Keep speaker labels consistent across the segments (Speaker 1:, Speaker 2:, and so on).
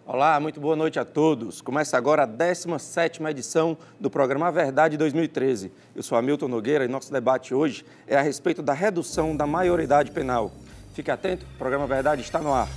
Speaker 1: Olá, muito boa noite a todos. Começa agora a 17ª edição do programa A Verdade 2013. Eu sou Hamilton Nogueira e nosso debate hoje é a respeito da redução da maioridade penal. Fique atento, o programa A Verdade está no ar.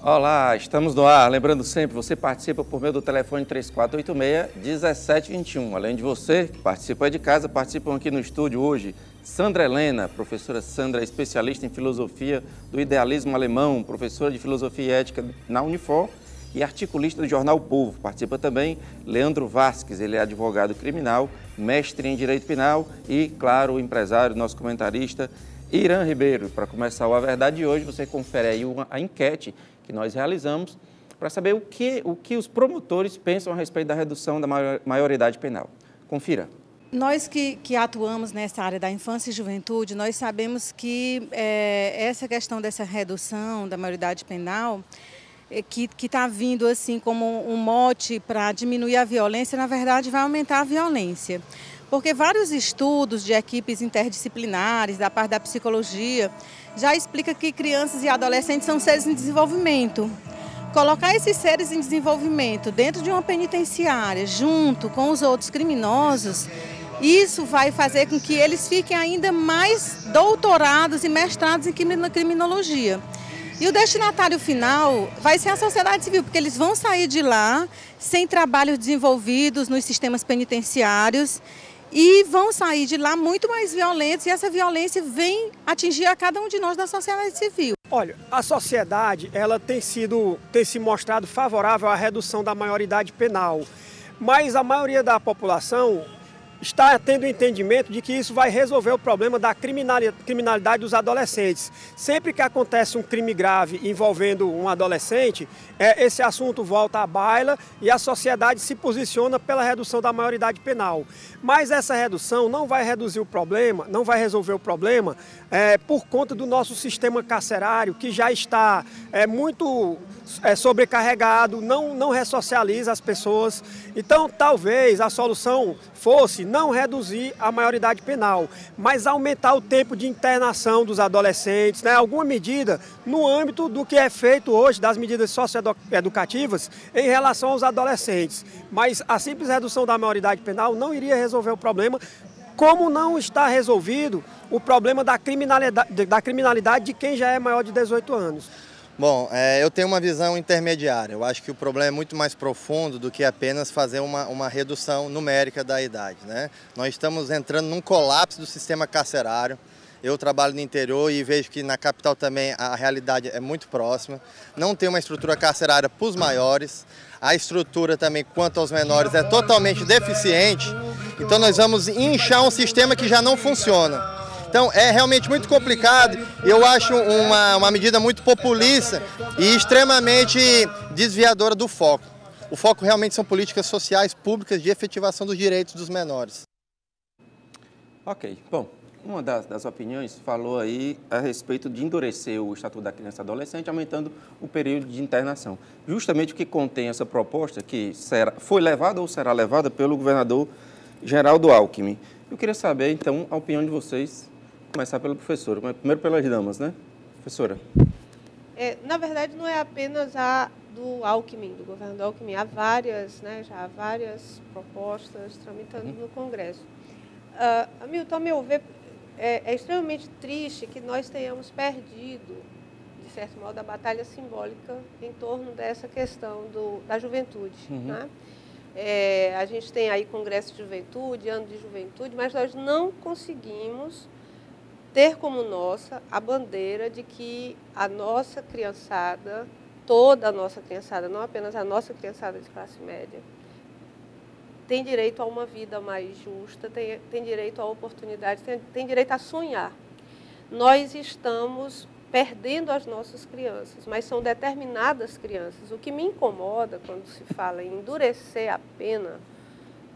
Speaker 1: Olá, estamos no ar. Lembrando sempre, você participa por meio do telefone 3486-1721. Além de você, que participa de casa, participam aqui no estúdio hoje Sandra Helena, professora Sandra, especialista em filosofia do idealismo alemão, professora de filosofia e ética na Unifor e articulista do jornal O Povo. Participa também Leandro Vasques, ele é advogado criminal, mestre em direito penal e, claro, o empresário, nosso comentarista, Irã Ribeiro. Para começar o A Verdade de hoje, você confere aí a enquete que nós realizamos para saber o que os promotores pensam a respeito da redução da maioridade penal. Confira.
Speaker 2: Nós que atuamos nessa área da infância e juventude, nós sabemos que essa questão dessa redução da maioridade penal, que está vindo assim como um mote para diminuir a violência, na verdade vai aumentar a violência. Porque vários estudos de equipes interdisciplinares, da parte da psicologia, já explica que crianças e adolescentes são seres em desenvolvimento. Colocar esses seres em desenvolvimento dentro de uma penitenciária, junto com os outros criminosos, isso vai fazer com que eles fiquem ainda mais doutorados e mestrados em criminologia. E o destinatário final vai ser a sociedade civil, porque eles vão sair de lá sem trabalhos desenvolvidos nos sistemas penitenciários, e vão sair de lá muito mais violentos, e essa violência vem atingir a cada um de nós da sociedade civil.
Speaker 3: Olha, a sociedade ela tem se mostrado favorável à redução da maioridade penal, mas a maioria da população está tendo o entendimento de que isso vai resolver o problema da criminalidade dos adolescentes. Sempre que acontece um crime grave envolvendo um adolescente, esse assunto volta à baila e a sociedade se posiciona pela redução da maioridade penal. Mas essa redução não vai reduzir o problema, não vai resolver o problema por conta do nosso sistema carcerário, que já está muito sobrecarregado, não ressocializa as pessoas. Então, talvez a solução fosse não reduzir a maioridade penal, mas aumentar o tempo de internação dos adolescentes, alguma medida no âmbito do que é feito hoje, das medidas socioeducativas em relação aos adolescentes. Mas a simples redução da maioridade penal não iria resolver o problema, como não está resolvido o problema da criminalidade de quem já é maior de 18 anos.
Speaker 4: Bom, eu tenho uma visão intermediária. Eu acho que o problema é muito mais profundo do que apenas fazer uma redução numérica da idade, né? Nós estamos entrando num colapso do sistema carcerário. Eu trabalho no interior e vejo que na capital também a realidade é muito próxima. Não tem uma estrutura carcerária para os maiores. A estrutura também quanto aos menores é totalmente deficiente. Então nós vamos inchar um sistema que já não funciona. Então é realmente muito complicado, eu acho uma medida muito populista e extremamente desviadora do foco. O foco realmente são políticas sociais públicas de efetivação dos direitos dos menores.
Speaker 1: Ok, bom, uma das opiniões falou aí a respeito de endurecer o Estatuto da Criança e Adolescente, aumentando o período de internação. Justamente o que contém essa proposta, que foi levada ou será levada pelo governador Geraldo Alckmin. Eu queria saber, então, a opinião de vocês. Começar pela professora, primeiro pelas damas, né? Professora.
Speaker 5: Na verdade, não é apenas a do Alckmin, do governador Alckmin. Há várias, já há várias propostas tramitando no Congresso. Hamilton, a meu ver, é extremamente triste que nós tenhamos perdido, de certo modo, a batalha simbólica em torno dessa questão da juventude. Né? A gente tem aí Congresso de Juventude, Ano de Juventude, mas nós não conseguimos ter como nossa a bandeira de que a nossa criançada, toda a nossa criançada, não apenas a nossa criançada de classe média, tem direito a uma vida mais justa, tem direito a oportunidades, tem direito a sonhar. Nós estamos perdendo as nossas crianças, mas são determinadas crianças. O que me incomoda quando se fala em endurecer a pena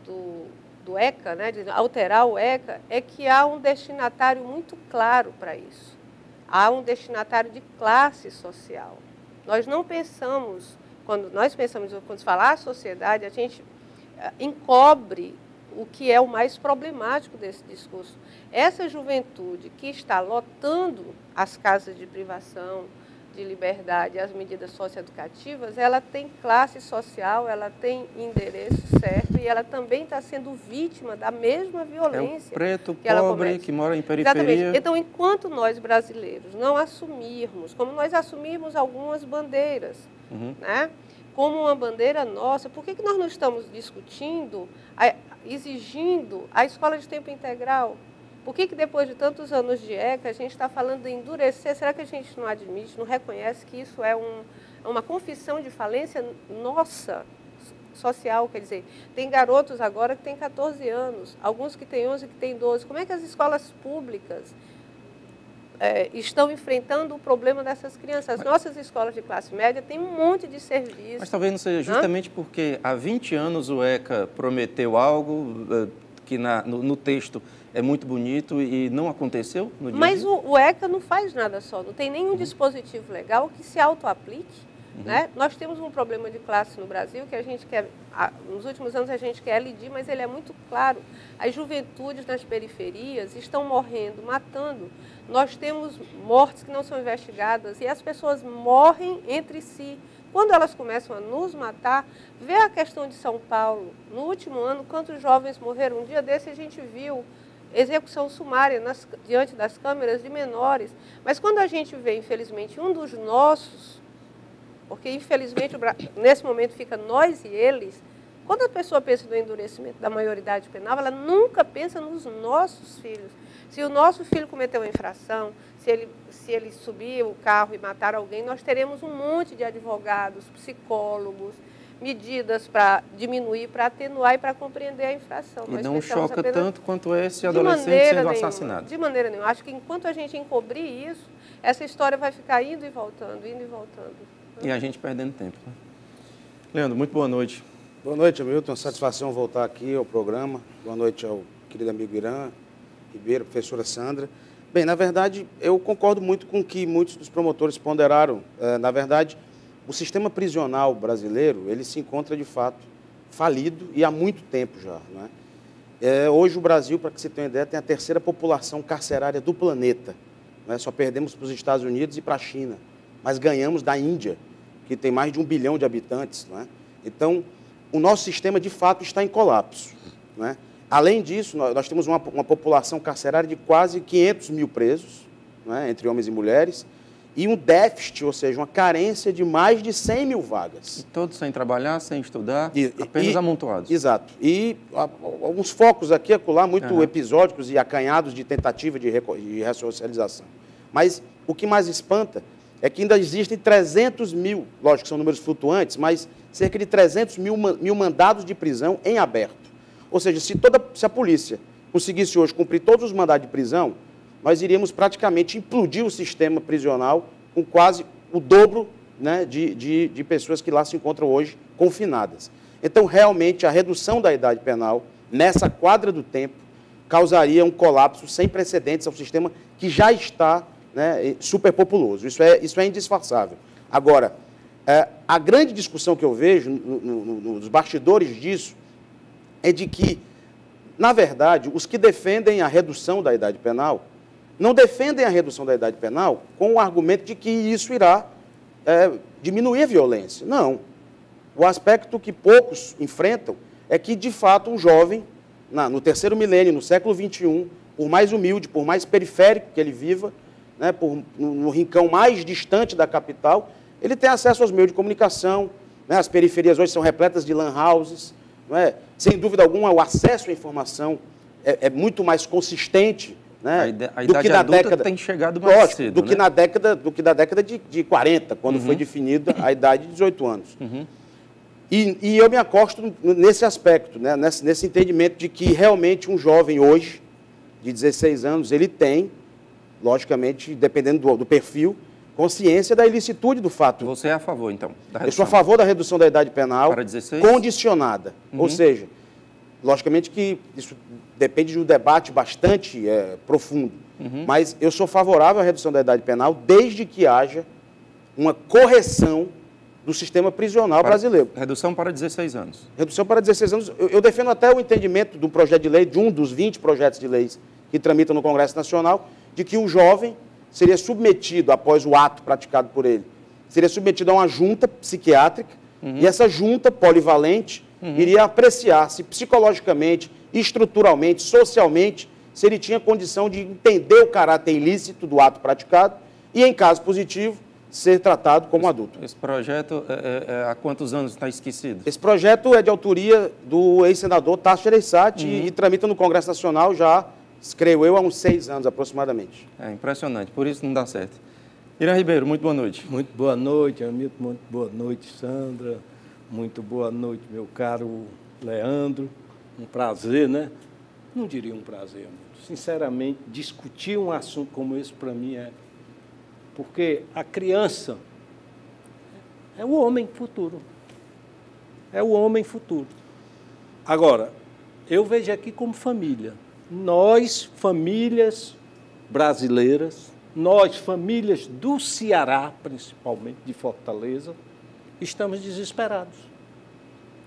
Speaker 5: do ECA, de alterar o ECA, é que há um destinatário muito claro para isso. Há um destinatário de classe social. Nós não pensamos, quando se fala a sociedade, a gente encobre o que é o mais problemático desse discurso. Essa juventude que está lotando as casas de privação de liberdade, as medidas socioeducativas, ela tem classe social, ela tem endereço certo e ela também está sendo vítima da mesma violência.
Speaker 1: É o preto
Speaker 5: que ela
Speaker 1: pobre
Speaker 5: comete.
Speaker 1: que mora em periferia.
Speaker 5: Exatamente. Então, enquanto nós brasileiros não assumirmos, como nós assumirmos algumas bandeiras, né, como uma bandeira nossa, por que nós não estamos discutindo, exigindo a escola de tempo integral? Por que depois de tantos anos de ECA a gente está falando de endurecer? Será que a gente não admite, não reconhece que isso é uma confissão de falência nossa, social? Quer dizer, tem garotos agora que têm 14 anos, alguns que têm 11, que têm 12. Como é que as escolas públicas estão enfrentando o problema dessas crianças? As nossas escolas de classe média têm um monte de serviços.
Speaker 1: Mas talvez não seja justamente porque há 20 anos o ECA prometeu algo que no texto é muito bonito e não aconteceu no dia.
Speaker 5: Mas o ECA não faz nada só, não tem nenhum dispositivo legal que se auto-aplique. Né? Nós temos um problema de classe no Brasil que a gente quer, nos últimos anos a gente quer elidir, mas ele é muito claro. As juventudes nas periferias estão morrendo, matando. Nós temos mortes que não são investigadas e as pessoas morrem entre si. Quando elas começam a nos matar, vê a questão de São Paulo. No último ano, quantos jovens morreram? Um dia desse a gente viu execução sumária diante das câmeras de menores. Mas quando a gente vê, infelizmente, um dos nossos, porque infelizmente nesse momento fica nós e eles, quando a pessoa pensa no endurecimento da maioridade penal, ela nunca pensa nos nossos filhos. Se o nosso filho cometeu uma infração, se ele subir o carro e matar alguém, nós teremos um monte de advogados, psicólogos, medidas para diminuir, para atenuar e para compreender a infração.
Speaker 1: E não choca tanto quanto esse adolescente sendo assassinado.
Speaker 5: De maneira nenhuma. Acho que enquanto a gente encobrir isso, essa história vai ficar indo e voltando, indo e voltando.
Speaker 1: E a gente perdendo tempo. Né? Leandro, muito boa noite.
Speaker 6: Boa noite, Hamilton. Uma satisfação voltar aqui ao programa. Boa noite ao querido amigo Irã Ribeiro, professora Sandra. Bem, na verdade, eu concordo muito com o que muitos dos promotores ponderaram. Na verdade, o sistema prisional brasileiro, ele se encontra, de fato, falido e há muito tempo já. Não é? Hoje o Brasil, para que você tenha uma ideia, tem a terceira população carcerária do planeta. Não é? Só perdemos para os Estados Unidos e para a China, mas ganhamos da Índia, que tem mais de 1 bilhão de habitantes. Não é? Então, o nosso sistema, de fato, está em colapso. Não é? Além disso, nós temos uma população carcerária de quase 500 mil presos, não é? Entre homens e mulheres, e um déficit, ou seja, uma carência de mais de 100 mil vagas.
Speaker 1: E todos sem trabalhar, sem estudar, apenas amontoados.
Speaker 6: Exato. E alguns focos aqui e acolá, muito episódicos e acanhados de tentativa de ressocialização. Mas o que mais espanta é que ainda existem 300 mil, lógico que são números flutuantes, mas cerca de 300 mil mandados de prisão em aberto. Ou seja, se a polícia conseguisse hoje cumprir todos os mandados de prisão, nós iríamos praticamente implodir o sistema prisional com quase o dobro, né, de pessoas que lá se encontram hoje confinadas. Então, realmente, a redução da idade penal, nessa quadra do tempo, causaria um colapso sem precedentes ao sistema que já está, né, superpopuloso. Isso é indisfarçável. Agora, a grande discussão que eu vejo nos bastidores disso é de que, na verdade, os que defendem a redução da idade penal não defendem a redução da idade penal com o argumento de que isso irá diminuir a violência. Não. O aspecto que poucos enfrentam é que, de fato, um jovem, no terceiro milênio, no século XXI, por mais humilde, por mais periférico que ele viva, né, no rincão mais distante da capital, ele tem acesso aos meios de comunicação, né, as periferias hoje são repletas de lan houses, não é? Sem dúvida alguma, o acesso à informação é muito mais consistente, né,
Speaker 1: a idade adulta tem chegado mais cedo,
Speaker 6: do que na década de 40, quando foi definida a idade de 18 anos. E eu me acosto nesse aspecto, né, nesse entendimento de que realmente um jovem hoje, de 16 anos, ele tem, logicamente, dependendo do perfil, consciência da ilicitude do fato.
Speaker 1: Você é a favor, então, da redução?
Speaker 6: Eu sou a favor da redução da idade penal
Speaker 1: para 16?
Speaker 6: Condicionada. Ou seja, logicamente que isso depende de um debate bastante profundo, mas eu sou favorável à redução da idade penal desde que haja uma correção do sistema prisional brasileiro.
Speaker 1: Redução para 16 anos.
Speaker 6: Redução para 16 anos. Eu defendo até o entendimento do projeto de lei, de um dos 20 projetos de leis que tramitam no Congresso Nacional, de que o jovem seria submetido, após o ato praticado por ele, seria submetido a uma junta psiquiátrica, e essa junta polivalente iria apreciar se psicologicamente, estruturalmente, socialmente, se ele tinha condição de entender o caráter ilícito do ato praticado e, em caso positivo, ser tratado como adulto.
Speaker 1: Esse projeto, há quantos anos está esquecido?
Speaker 6: Esse projeto é de autoria do ex-senador Tasso Gereissati e tramita no Congresso Nacional já, creio eu, há uns 6 anos aproximadamente.
Speaker 1: É impressionante, por isso não dá certo. Irã Ribeiro, muito boa noite.
Speaker 7: Muito boa noite, Hamilton, muito boa noite, Sandra, muito boa noite, meu caro Leandro. Um prazer, né? Não diria um prazer, Hamilton. Sinceramente, discutir um assunto como esse, para mim, porque a criança é o homem futuro. É o homem futuro. Agora, eu vejo aqui como família. Nós, famílias brasileiras, nós, famílias do Ceará, principalmente de Fortaleza, estamos desesperados.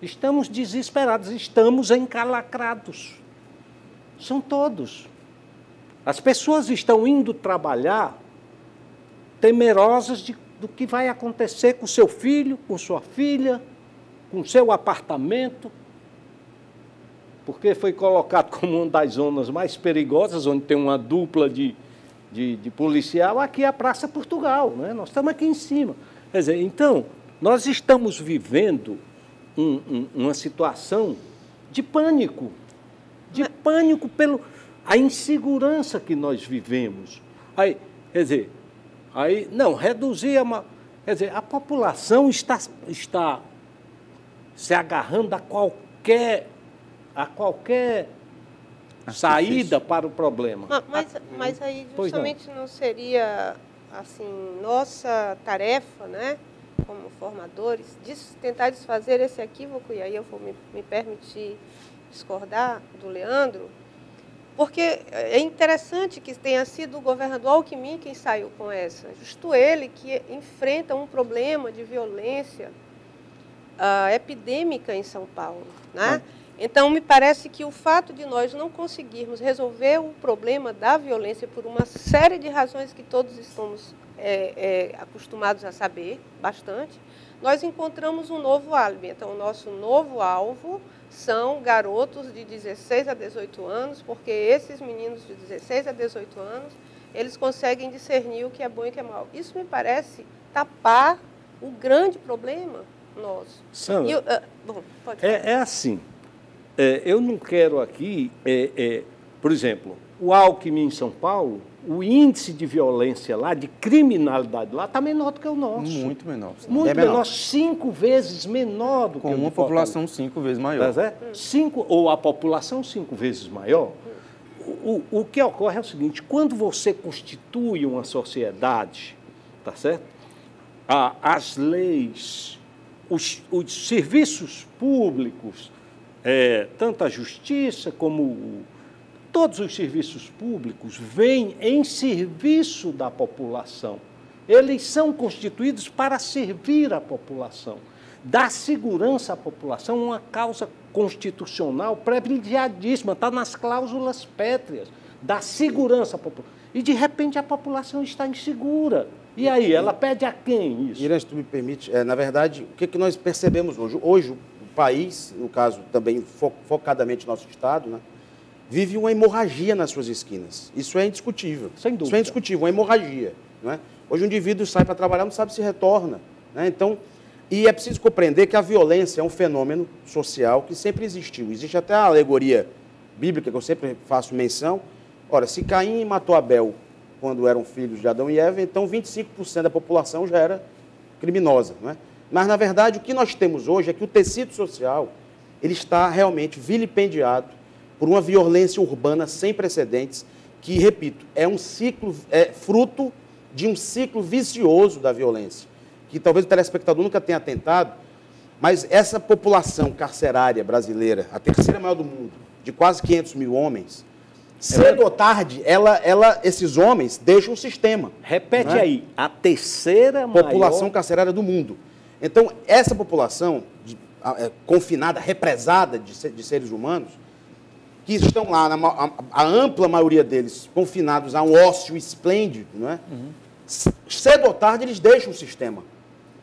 Speaker 7: Estamos desesperados, estamos encalacrados. São todos. As pessoas estão indo trabalhar temerosas do que vai acontecer com seu filho, com sua filha, com seu apartamento, porque foi colocado como uma das zonas mais perigosas, onde tem uma dupla de policial, aqui é a Praça Portugal, né? Nós estamos aqui em cima. Quer dizer, então, nós estamos vivendo uma situação de pânico pela a insegurança que nós vivemos. Aí, quer dizer, reduzir quer dizer, a população está se agarrando a qualquer saída para o problema.
Speaker 5: Mas aí justamente não seria assim nossa tarefa, né, como formadores, tentar desfazer esse equívoco, e aí eu vou me permitir discordar do Leandro, porque é interessante que tenha sido o governador Alckmin quem saiu com essa, justo ele que enfrenta um problema de violência epidêmica em São Paulo, né? Então, me parece que o fato de nós não conseguirmos resolver o problema da violência por uma série de razões que todos estamos acostumados a saber bastante, nós encontramos um novo álibi. Então, o nosso novo alvo são garotos de 16 a 18 anos, porque esses meninos de 16 a 18 anos, eles conseguem discernir o que é bom e o que é mal. Isso me parece tapar o grande problema nosso.
Speaker 7: Sandra,
Speaker 5: bom, pode falar.
Speaker 7: É assim. Eu não quero aqui, por exemplo, o Alckmin em São Paulo, o índice de violência lá, de criminalidade lá, está menor do que o nosso.
Speaker 1: Muito menor.
Speaker 7: Muito menor, 5 vezes menor do que o
Speaker 1: Com uma população 5 vezes maior.
Speaker 7: Tá certo? Ou a população 5 vezes maior. O que ocorre é o seguinte, quando você constitui uma sociedade, tá certo? As leis, os serviços públicos, tanto a justiça como todos os serviços públicos vêm em serviço da população. Eles são constituídos para servir a população, dar segurança à população, uma causa constitucional privilegiadíssima, está nas cláusulas pétreas, dar segurança à população. E, de repente, a população está insegura. E aí, ela pede a quem isso?
Speaker 6: Irã, se tu me permite, na verdade, o que nós percebemos hoje? Hoje, o país, no caso também focadamente nosso Estado, né, vive uma hemorragia nas suas esquinas. Isso é indiscutível.
Speaker 7: Sem dúvida.
Speaker 6: Isso é indiscutível, uma hemorragia. Não é? Hoje o indivíduo sai para trabalhar, não sabe se retorna. Né? Então, e é preciso compreender que a violência é um fenômeno social que sempre existiu. Existe até a alegoria bíblica, que eu sempre faço menção. Ora, se Caim matou Abel quando eram filhos de Adão e Eva, então 25% da população já era criminosa. Não é? Mas, na verdade, o que nós temos hoje é que o tecido social ele está realmente vilipendiado por uma violência urbana sem precedentes, que, repito, é um ciclo, fruto de um ciclo vicioso da violência, que talvez o telespectador nunca tenha atentado, mas essa população carcerária brasileira, a terceira maior do mundo, de quase 500 mil homens, cedo ou tarde, esses homens deixam o sistema.
Speaker 7: Repete aí, a terceira maior
Speaker 6: população carcerária do mundo. Então, essa população confinada, represada de seres humanos, que estão lá, a ampla maioria deles, confinados a um ócio esplêndido, não é? Cedo ou tarde eles deixam o sistema.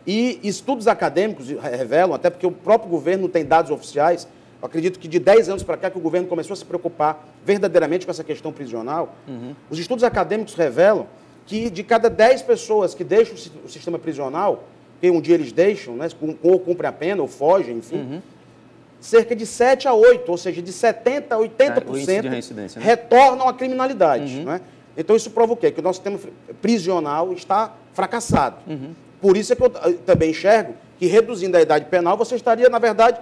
Speaker 6: E estudos acadêmicos revelam, até porque o próprio governo tem dados oficiais, eu acredito que de 10 anos para cá que o governo começou a se preocupar verdadeiramente com essa questão prisional, os estudos acadêmicos revelam que de cada 10 pessoas que deixam o sistema prisional, que um dia eles deixam, né, ou cumprem a pena, ou fogem, enfim, cerca de 7 a 8, ou seja, de 70% a 80% retornam à criminalidade. Não é? Então, isso prova o quê? Que o nosso sistema prisional está fracassado. Por isso é que eu também enxergo que, reduzindo a idade penal, você estaria, na verdade,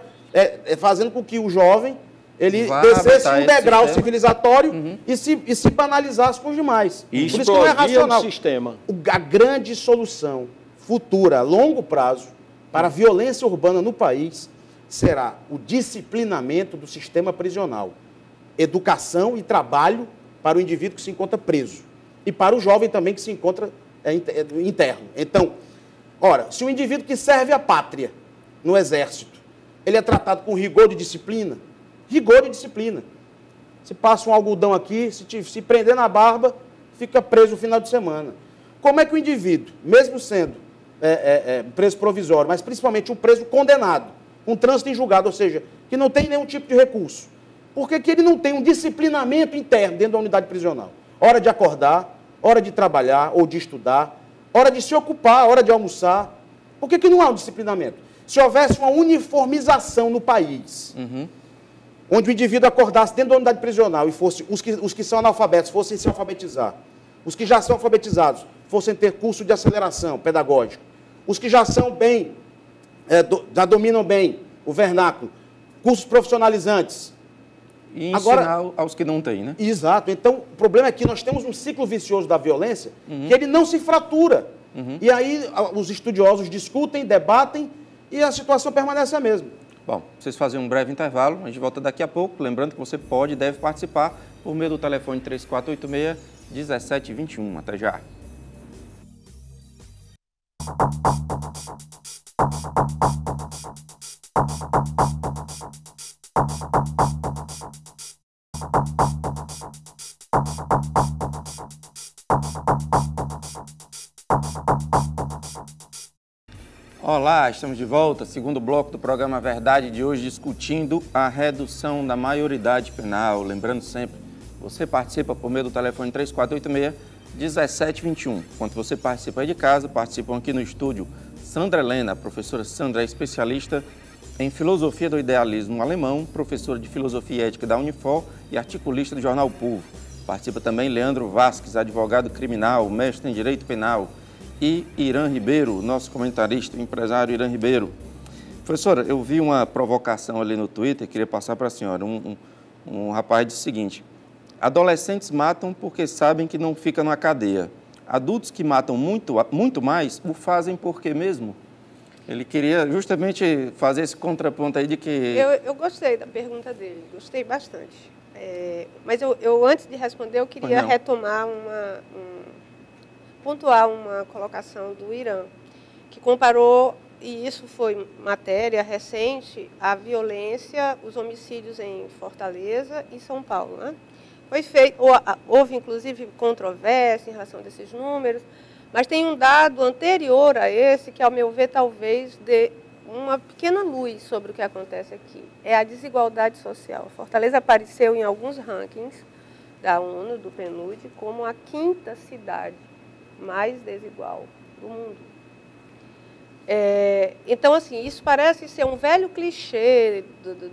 Speaker 6: fazendo com que o jovem ele descesse um degrau civilizatório e se banalizasse com os demais.
Speaker 7: E
Speaker 6: por isso que não é racional.
Speaker 7: O sistema.
Speaker 6: A grande solução futura, a longo prazo, para a violência urbana no país, será o disciplinamento do sistema prisional. Educação e trabalho para o indivíduo que se encontra preso. E para o jovem também que se encontra interno. Então, ora, se o indivíduo que serve a pátria no Exército, ele é tratado com rigor de disciplina, se passa um algodão aqui, se prender na barba, fica preso no final de semana. Como é que o indivíduo, mesmo sendo preso provisório, mas principalmente um preso condenado, com trânsito em julgado, ou seja, que não tem nenhum tipo de recurso, por que ele não tem um disciplinamento interno dentro da unidade prisional? Hora de acordar, hora de trabalhar ou de estudar, hora de se ocupar, hora de almoçar. Por que não há um disciplinamento? Se houvesse uma uniformização no país, onde o indivíduo acordasse dentro da unidade prisional e fosse os que são analfabetos fossem se alfabetizar, os que já são alfabetizados fossem ter curso de aceleração pedagógico, os que já são bem, já dominam bem o vernáculo, cursos profissionalizantes.
Speaker 1: E ensinar aos que não têm, né?
Speaker 6: Exato. Então, o problema é que nós temos um ciclo vicioso da violência que ele não se fratura. E aí os estudiosos discutem, debatem e a situação permanece a mesma.
Speaker 1: Bom, vocês fazem um breve intervalo, a gente volta daqui a pouco. Lembrando que você pode e deve participar por meio do telefone 3486-1721. Até já. Olá, estamos de volta, segundo bloco do programa Verdade de hoje, discutindo a redução da maioridade penal. Lembrando sempre, você participa por meio do telefone 3486-1721. Enquanto você participa aí de casa, participam aqui no estúdio Sandra Helena, professora Sandra é especialista em filosofia do idealismo alemão, professora de filosofia e ética da Unifor e articulista do jornal Povo. Participa também Leandro Vasques, advogado criminal, mestre em direito penal, e Irã Ribeiro, nosso comentarista, o empresário Irã Ribeiro. Professora, eu vi uma provocação ali no Twitter, queria passar para a senhora. Um rapaz disse o seguinte: adolescentes matam porque sabem que não fica na cadeia. Adultos que matam muito mais, o fazem por quê mesmo? Ele queria justamente fazer esse contraponto aí de que...
Speaker 5: Eu gostei da pergunta dele, gostei bastante. Mas eu antes de responder, eu queria retomar pontuar uma colocação do Irã, que comparou, e isso foi matéria recente, a violência, os homicídios em Fortaleza e São Paulo. Né? Houve, inclusive, controvérsia em relação a desses números, mas tem um dado anterior a esse que, ao meu ver, talvez dê uma pequena luz sobre o que acontece aqui. É a desigualdade social. Fortaleza apareceu em alguns rankings da ONU, do PNUD, como a 5ª cidade mais desigual do mundo. Então, assim, isso parece ser um velho clichê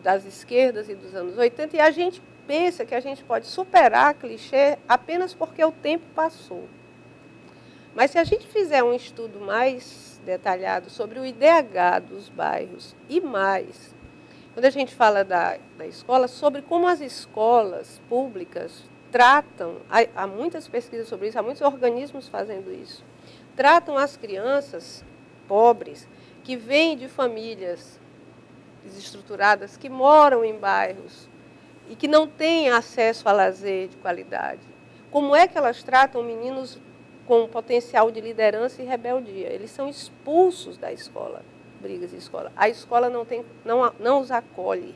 Speaker 5: das esquerdas e dos anos 80, e a gente pensa que a gente pode superar clichê apenas porque o tempo passou. Mas se a gente fizer um estudo mais detalhado sobre o IDH dos bairros e mais, quando a gente fala da escola, sobre como as escolas públicas tratam, há muitas pesquisas sobre isso, há muitos organismos fazendo isso, tratam as crianças pobres que vêm de famílias desestruturadas, que moram em bairros e que não têm acesso a lazer de qualidade. Como é que elas tratam meninos com potencial de liderança e rebeldia? Eles são expulsos da escola. brigas em escola. A escola não os acolhe.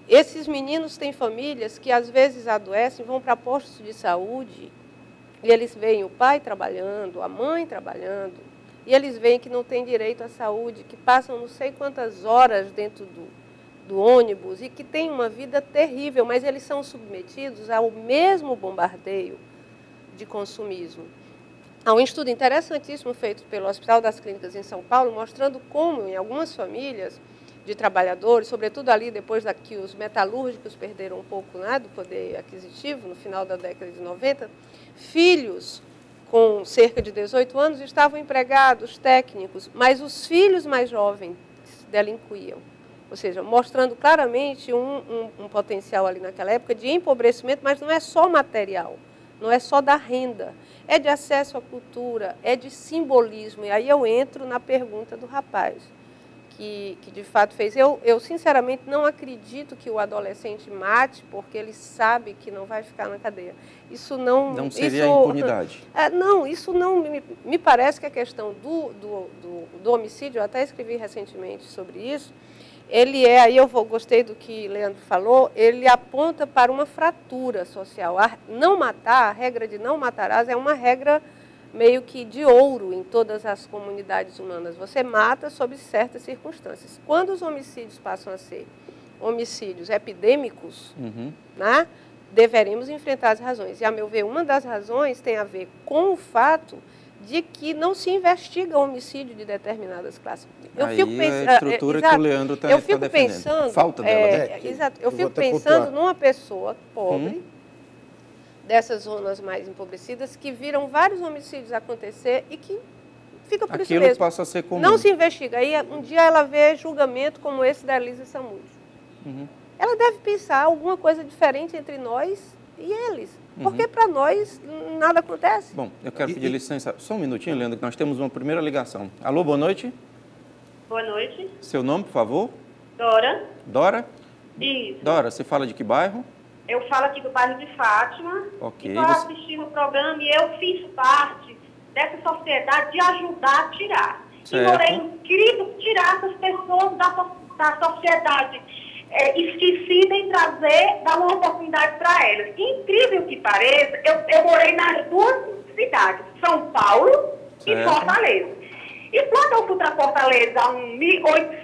Speaker 5: Esses meninos têm famílias que às vezes adoecem, vão para postos de saúde e eles veem o pai trabalhando, a mãe trabalhando, e eles veem que não têm direito à saúde, que passam não sei quantas horas dentro do ônibus e que têm uma vida terrível, mas eles são submetidos ao mesmo bombardeio de consumismo. Há um estudo interessantíssimo feito pelo Hospital das Clínicas em São Paulo, mostrando como em algumas famílias de trabalhadores, sobretudo ali depois que os metalúrgicos perderam um pouco, né, do poder aquisitivo, no final da década de 90, filhos com cerca de 18 anos estavam empregados, técnicos, mas os filhos mais jovens delinquiam. Ou seja, mostrando claramente um potencial ali naquela época de empobrecimento, mas não é só material, não é só da renda, é de acesso à cultura, é de simbolismo. E aí eu entro na pergunta do rapaz, que de fato fez. Eu sinceramente não acredito que o adolescente mate porque ele sabe que não vai ficar na cadeia. Isso não...
Speaker 1: Não seria impunidade.
Speaker 5: Não, isso não... Me parece que a questão do homicídio, eu até escrevi recentemente sobre isso, ele aí gostei do que Leandro falou, ele aponta para uma fratura social. Não matar, a regra de não matarás é uma regra meio que de ouro em todas as comunidades humanas. Você mata sob certas circunstâncias. Quando os homicídios passam a ser homicídios epidêmicos, né, deveremos enfrentar as razões. E, a meu ver, uma das razões tem a ver com o fato de que não se investiga o homicídio de determinadas classes.
Speaker 1: Eu fico pensando, a estrutura que o Leandro está defendendo. Falta dela, né?
Speaker 5: Exato. Eu fico pensando numa pessoa pobre, dessas zonas mais empobrecidas, que viram vários homicídios acontecer e que fica por isso mesmo.
Speaker 1: Aquilo passa a ser comum.
Speaker 5: Não se investiga. Aí, um dia ela vê julgamento como esse da Elisa Samúdio. Ela deve pensar alguma coisa diferente entre nós e eles. Porque para nós nada acontece.
Speaker 1: Bom, eu quero pedir licença. Só um minutinho, Leandro, que nós temos uma primeira ligação. Alô, boa noite.
Speaker 8: Boa noite.
Speaker 1: Seu nome, por favor?
Speaker 8: Dora.
Speaker 1: Dora?
Speaker 8: Isso.
Speaker 1: Dora, você fala de que bairro?
Speaker 8: Eu falo aqui do bairro de Fátima.
Speaker 1: Ok.
Speaker 8: Estou assistindo o programa e eu fiz parte dessa sociedade de ajudar a tirar.
Speaker 1: Certo.
Speaker 8: E porém, incrível tirar essas pessoas da sociedade esquecida e dar uma oportunidade para elas. Incrível que pareça, eu morei nas duas cidades, São Paulo e Fortaleza. E quando eu fui para Fortaleza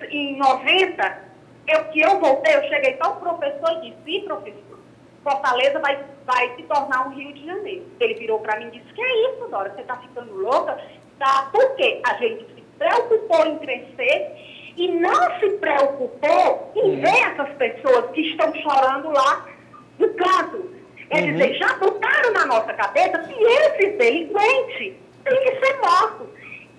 Speaker 8: em 90, eu voltei, eu cheguei tão professor e disse, professor, Fortaleza vai se tornar um Rio de Janeiro. Ele virou para mim e disse, que é isso, Dora? Você está ficando louca? Tá, por quê? A gente se preocupou em crescer e não se preocupou em ver essas pessoas que estão chorando lá no canto. Quer dizer, já botaram na nossa cabeça que esses delinquentes têm que ser mortos.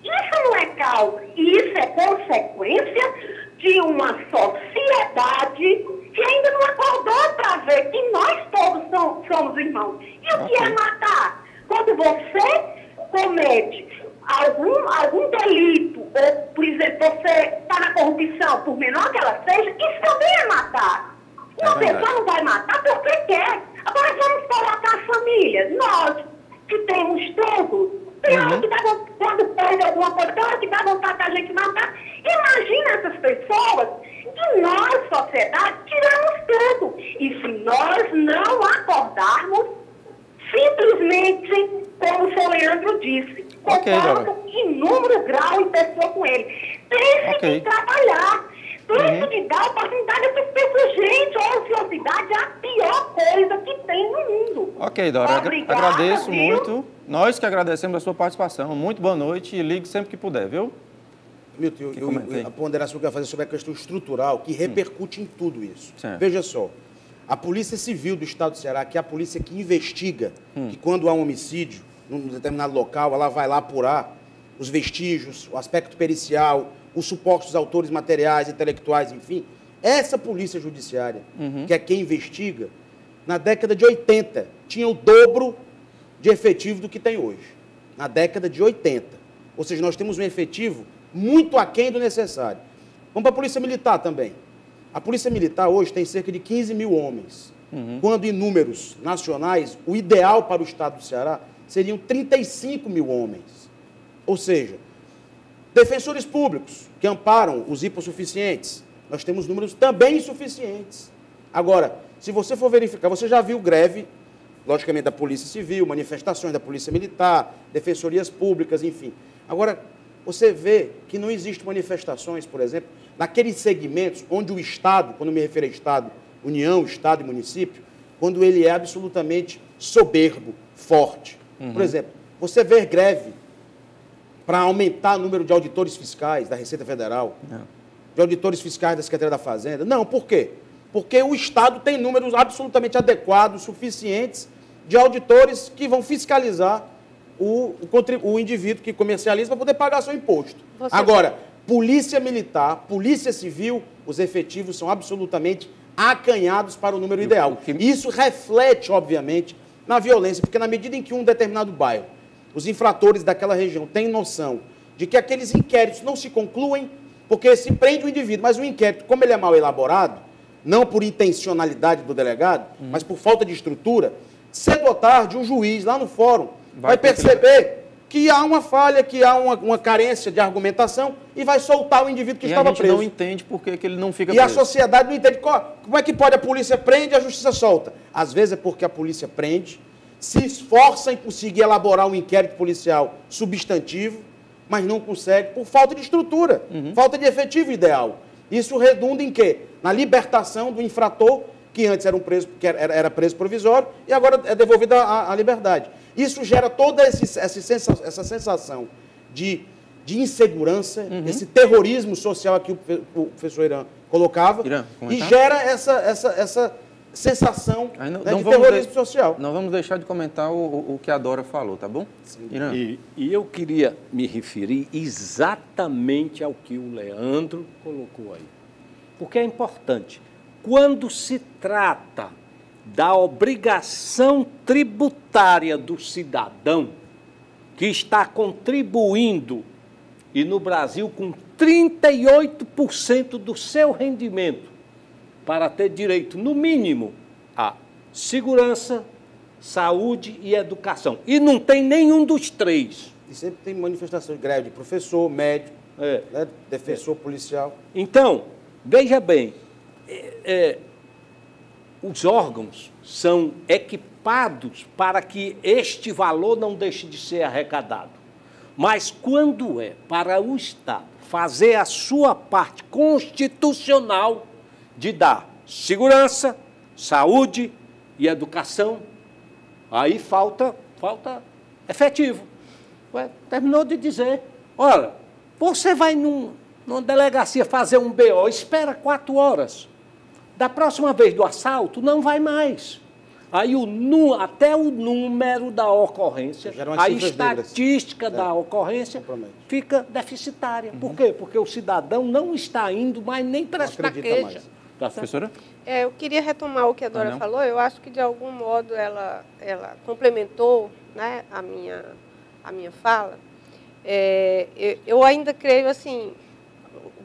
Speaker 8: Isso não é causa, isso é consequência de uma sociedade que ainda não acordou para ver que nós todos somos irmãos. E o que é matar? Quando você comete algum delito, ou, por exemplo, você está na corrupção, por menor que ela seja, isso também é matar. Uma pessoa não vai matar porque quer. Agora vamos colocar a família. Nós que temos tudo. Tem hora que dá vontade, quando perde alguma coisa, tem hora que dá vontade da gente matar. Imagina essas pessoas que nós, sociedade, tiramos tudo. E se nós não acordarmos, simplesmente, como o seu Leandro disse, concordo em número, grau e pessoa com ele. Tem que trabalhar. Tem que dar oportunidade a essas pessoas. Gente, a ociosidade é a pior coisa que tem no mundo.
Speaker 1: Ok, Dora, agradeço muito. Nós que agradecemos a sua participação. Muito boa noite e ligue sempre que puder, viu?
Speaker 6: Milton, a ponderação que eu ia fazer sobre a questão estrutural, que repercute em tudo isso.
Speaker 1: Certo.
Speaker 6: Veja só, a Polícia Civil do Estado do Ceará, que é a polícia que investiga, que quando há um homicídio num determinado local, ela vai lá apurar os vestígios, o aspecto pericial, os supostos autores materiais, intelectuais, enfim. Essa polícia judiciária, que é quem investiga, na década de 80, tinha o dobro de efetivo do que tem hoje. Na década de 80. Ou seja, nós temos um efetivo muito aquém do necessário. Vamos para a Polícia Militar também. A Polícia Militar hoje tem cerca de 15 mil homens. Quando em números nacionais, o ideal para o Estado do Ceará seriam 35 mil homens. Ou seja, Defensores públicos, que amparam os hipossuficientes, nós temos números também insuficientes. Agora, se você for verificar, você já viu greve, logicamente, da Polícia Civil, manifestações da Polícia Militar, defensorias públicas, enfim. Agora, você vê que não existem manifestações, por exemplo, naqueles segmentos onde o Estado, quando me refiro a Estado, União, Estado e município, quando ele é absolutamente soberbo, forte. Por exemplo, você vê greve para aumentar o número de auditores fiscais da Receita Federal, de auditores fiscais da Secretaria da Fazenda. Não, por quê? Porque o Estado tem números absolutamente adequados, suficientes, de auditores que vão fiscalizar o indivíduo que comercializa para poder pagar seu imposto. Agora, Polícia Militar, Polícia Civil, os efetivos são absolutamente acanhados para o número ideal. Isso reflete, obviamente, na violência, porque na medida em que um determinado bairro, os infratores daquela região têm noção de que aqueles inquéritos não se concluem, porque se prende o indivíduo, mas o inquérito, como ele é mal elaborado, não por intencionalidade do delegado, mas por falta de estrutura, cedo ou tarde, um juiz lá no fórum vai perceber que há uma falha, que há uma carência de argumentação e vai soltar o indivíduo que estava preso.
Speaker 1: E a gente não entende por que ele não fica preso.
Speaker 6: E a sociedade não entende. Como é que pode a polícia prende e a justiça solta? Às vezes é porque a polícia prende, se esforça em conseguir elaborar um inquérito policial substantivo, mas não consegue por falta de estrutura, falta de efetivo ideal. Isso redunda em quê? Na libertação do infrator, que antes era preso provisório e agora é devolvido à liberdade. Isso gera toda essa sensação de insegurança, esse terrorismo social que o professor Irã colocava, e gera essa sensação de terrorismo social.
Speaker 1: Nós vamos deixar de comentar o que a Dora falou, tá bom?
Speaker 7: Irã. E eu queria me referir exatamente ao que o Leandro colocou aí, porque é importante. Quando se trata da obrigação tributária do cidadão que está contribuindo, e no Brasil com 38% do seu rendimento, para ter direito, no mínimo, a segurança, saúde e educação. E não tem nenhum dos três.
Speaker 6: E sempre tem manifestação de greve de professor, médico, defensor policial.
Speaker 7: Então, veja bem, os órgãos são equipados para que este valor não deixe de ser arrecadado. Mas quando é para o Estado fazer a sua parte constitucional de dar segurança, saúde e educação, aí falta efetivo. Terminou de dizer, olha, você vai numa delegacia fazer um BO, espera 4 horas. Da próxima vez do assalto, não vai mais. Aí até o número da ocorrência, a estatística da ocorrência fica deficitária. Por quê? Porque o cidadão não está indo mais nem prestar queixa.
Speaker 1: Professora?
Speaker 5: Eu queria retomar o que a Dora falou. Eu acho que, de algum modo, ela complementou, né, a minha fala. Eu ainda creio assim...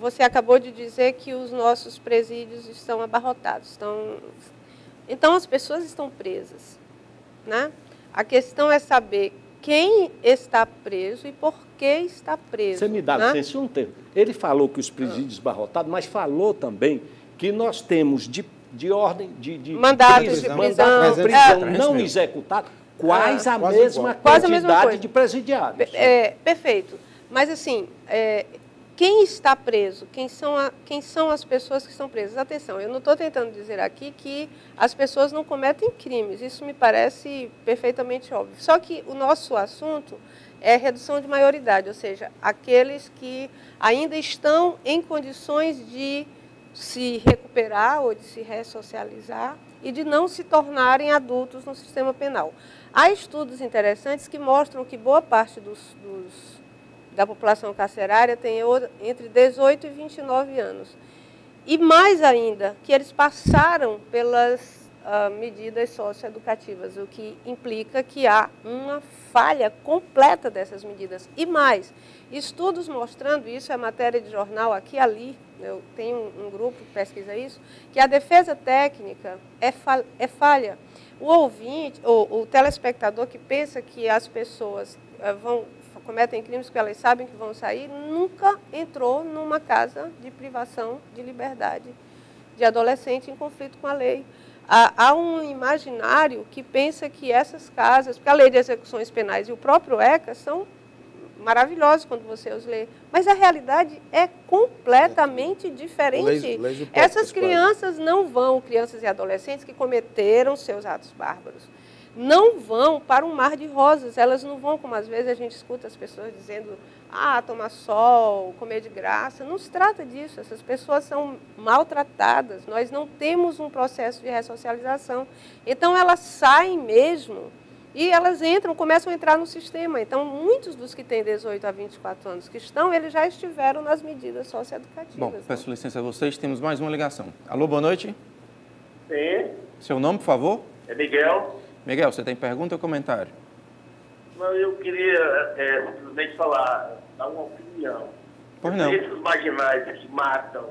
Speaker 5: Você acabou de dizer que os nossos presídios estão abarrotados. Então, as pessoas estão presas, né? A questão é saber quem está preso e por que está preso.
Speaker 7: Você me dá licença um tempo. Ele falou que os presídios abarrotados, mas falou também que nós temos de ordem de
Speaker 5: mandatos de prisão
Speaker 7: não executado, quase a mesma quantidade de presidiários.
Speaker 5: Perfeito. Mas, assim... Quem está preso? Quem são as pessoas que estão presas? Atenção, eu não estou tentando dizer aqui que as pessoas não cometem crimes. Isso me parece perfeitamente óbvio. Só que o nosso assunto é redução de maioridade, ou seja, aqueles que ainda estão em condições de se recuperar ou de se ressocializar e de não se tornarem adultos no sistema penal. Há estudos interessantes que mostram que boa parte da população carcerária tem entre 18 e 29 anos. E mais ainda, que eles passaram pelas medidas socioeducativas, o que implica que há uma falha completa dessas medidas. E mais, estudos mostrando isso, é matéria de jornal aqui e ali, eu tenho um grupo que pesquisa isso, que a defesa técnica é falha. O ouvinte, o telespectador que pensa que as pessoas vão cometem crimes porque elas sabem que vão sair, nunca entrou numa casa de privação de liberdade de adolescente em conflito com a lei. Há um imaginário que pensa que essas casas, porque a Lei de Execuções Penais e o próprio ECA são maravilhosos quando você os lê, mas a realidade é completamente diferente. Essas crianças não vão, crianças e adolescentes que cometeram seus atos bárbaros, não vão para um mar de rosas, elas não vão, como às vezes a gente escuta as pessoas dizendo, tomar sol, comer de graça. Não se trata disso, essas pessoas são maltratadas, nós não temos um processo de ressocialização. Então elas saem mesmo e elas começam a entrar no sistema. Então muitos dos que têm 18 a 24 anos que estão, eles já estiveram nas medidas socioeducativas.
Speaker 1: Bom, peço licença a vocês, temos mais uma ligação. Alô, boa noite.
Speaker 9: Sim.
Speaker 1: Seu nome, por favor?
Speaker 9: É Miguel.
Speaker 1: Miguel, você tem pergunta ou comentário?
Speaker 9: Não, eu queria simplesmente dar uma opinião.
Speaker 1: Por não.
Speaker 9: Esses marginais que matam,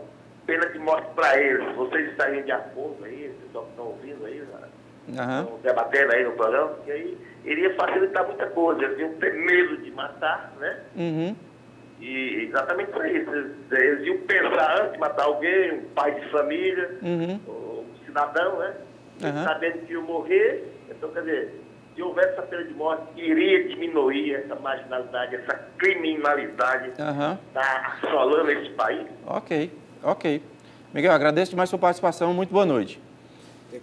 Speaker 9: pena de morte para eles, vocês estariam de acordo aí, pessoal que estão ouvindo aí, estão debatendo aí no programa, porque aí iria facilitar muita coisa, eles iam ter medo de matar, né?
Speaker 1: Uhum.
Speaker 9: E exatamente por isso, eles iam pensar antes de matar alguém, um pai de família, um cidadão, né? Sabendo que iam morrer. Então, quer dizer, se houvesse essa pena de morte, iria diminuir essa marginalidade, essa criminalidade que está assolando esse país.
Speaker 1: Ok. Miguel, agradeço demais a sua participação. Muito boa noite.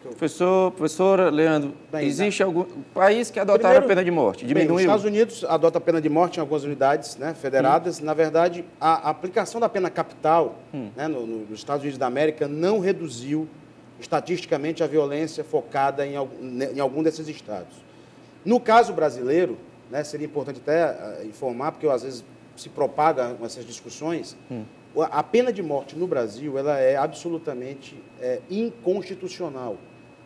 Speaker 1: Professor Leandro, existe algum país que adotaram a pena de morte? Diminuiu?
Speaker 6: Os Estados Unidos adotam a pena de morte em algumas unidades, né, federadas. Na verdade, a aplicação da pena capital né, nos Estados Unidos da América não reduziu estatisticamente a violência focada em algum desses estados. No caso brasileiro, né, seria importante até informar, porque às vezes se propagam essas discussões, a pena de morte no Brasil ela é absolutamente inconstitucional,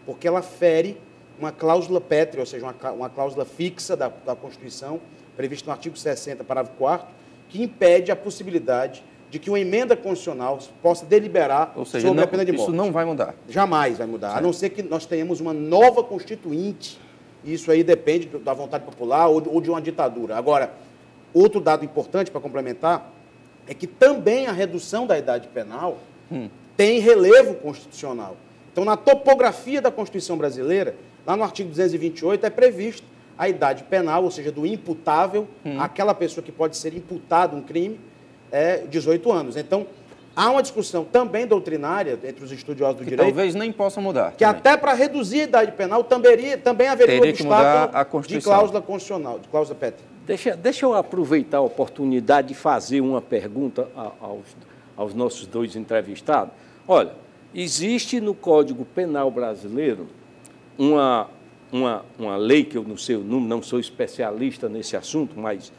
Speaker 6: porque ela fere uma cláusula pétrea, ou seja, uma cláusula fixa da Constituição, prevista no artigo 60, parágrafo 4º, que impede a possibilidade de que uma emenda constitucional possa deliberar sobre a pena de morte.
Speaker 1: Isso não vai mudar?
Speaker 6: Jamais vai mudar, a não ser que nós tenhamos uma nova constituinte, e isso aí depende da vontade popular ou de uma ditadura. Agora, outro dado importante para complementar é que também a redução da idade penal tem relevo constitucional. Então, na topografia da Constituição brasileira, lá no artigo 228 é previsto a idade penal, ou seja, do imputável, aquela pessoa que pode ser imputada um crime, 18 anos. Então, há uma discussão também doutrinária entre os estudiosos do direito.
Speaker 1: Talvez nem possa mudar.
Speaker 6: Que também, até para reduzir a idade penal, também haveria um obstáculo de cláusula constitucional, de cláusula pétrea.
Speaker 7: Deixa eu aproveitar a oportunidade de fazer uma pergunta aos nossos dois entrevistados. Olha, existe no Código Penal brasileiro uma lei, que eu não sei o nome, não sou especialista nesse assunto, mas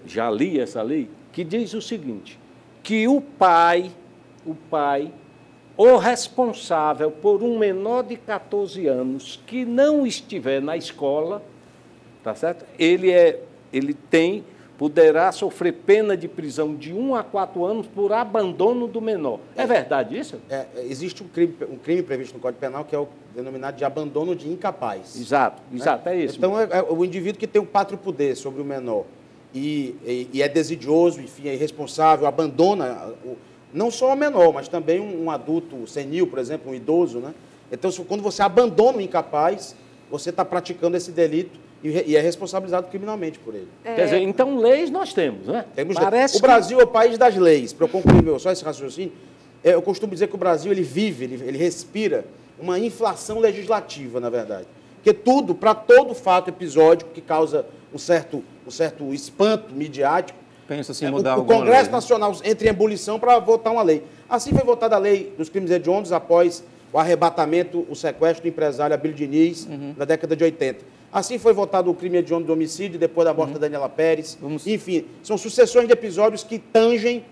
Speaker 7: já li essa lei, que diz o seguinte, que o pai, o responsável por um menor de 14 anos que não estiver na escola, tá certo? Poderá sofrer pena de prisão de 1 a 4 anos por abandono do menor. É verdade isso?
Speaker 6: Existe um crime previsto no Código Penal que é o denominado de abandono de incapaz.
Speaker 7: Exato, é isso.
Speaker 6: Então, o indivíduo que tem o pátrio poder sobre o menor e é desidioso, enfim, é irresponsável, abandona não só o menor, mas também um adulto senil, por exemplo, um idoso, né? Então, quando você abandona o incapaz, você está praticando esse delito e é responsabilizado criminalmente por ele.
Speaker 7: Quer dizer, então leis nós temos, né?
Speaker 6: O Brasil é o país das leis. Para eu concluir só esse raciocínio, eu costumo dizer que o Brasil ele respira uma inflação legislativa, na verdade. Porque para todo fato episódico que causa um certo espanto midiático,
Speaker 1: pensa assim, mudar
Speaker 6: o Congresso Nacional entra em ebulição para votar uma lei. Assim foi votada a lei dos crimes hediondos após o arrebatamento, o sequestro do empresário Abílio Diniz, na década de 80. Assim foi votado o crime hediondo do homicídio, depois da morte da Daniela Pérez. Enfim, são sucessões de episódios que tangem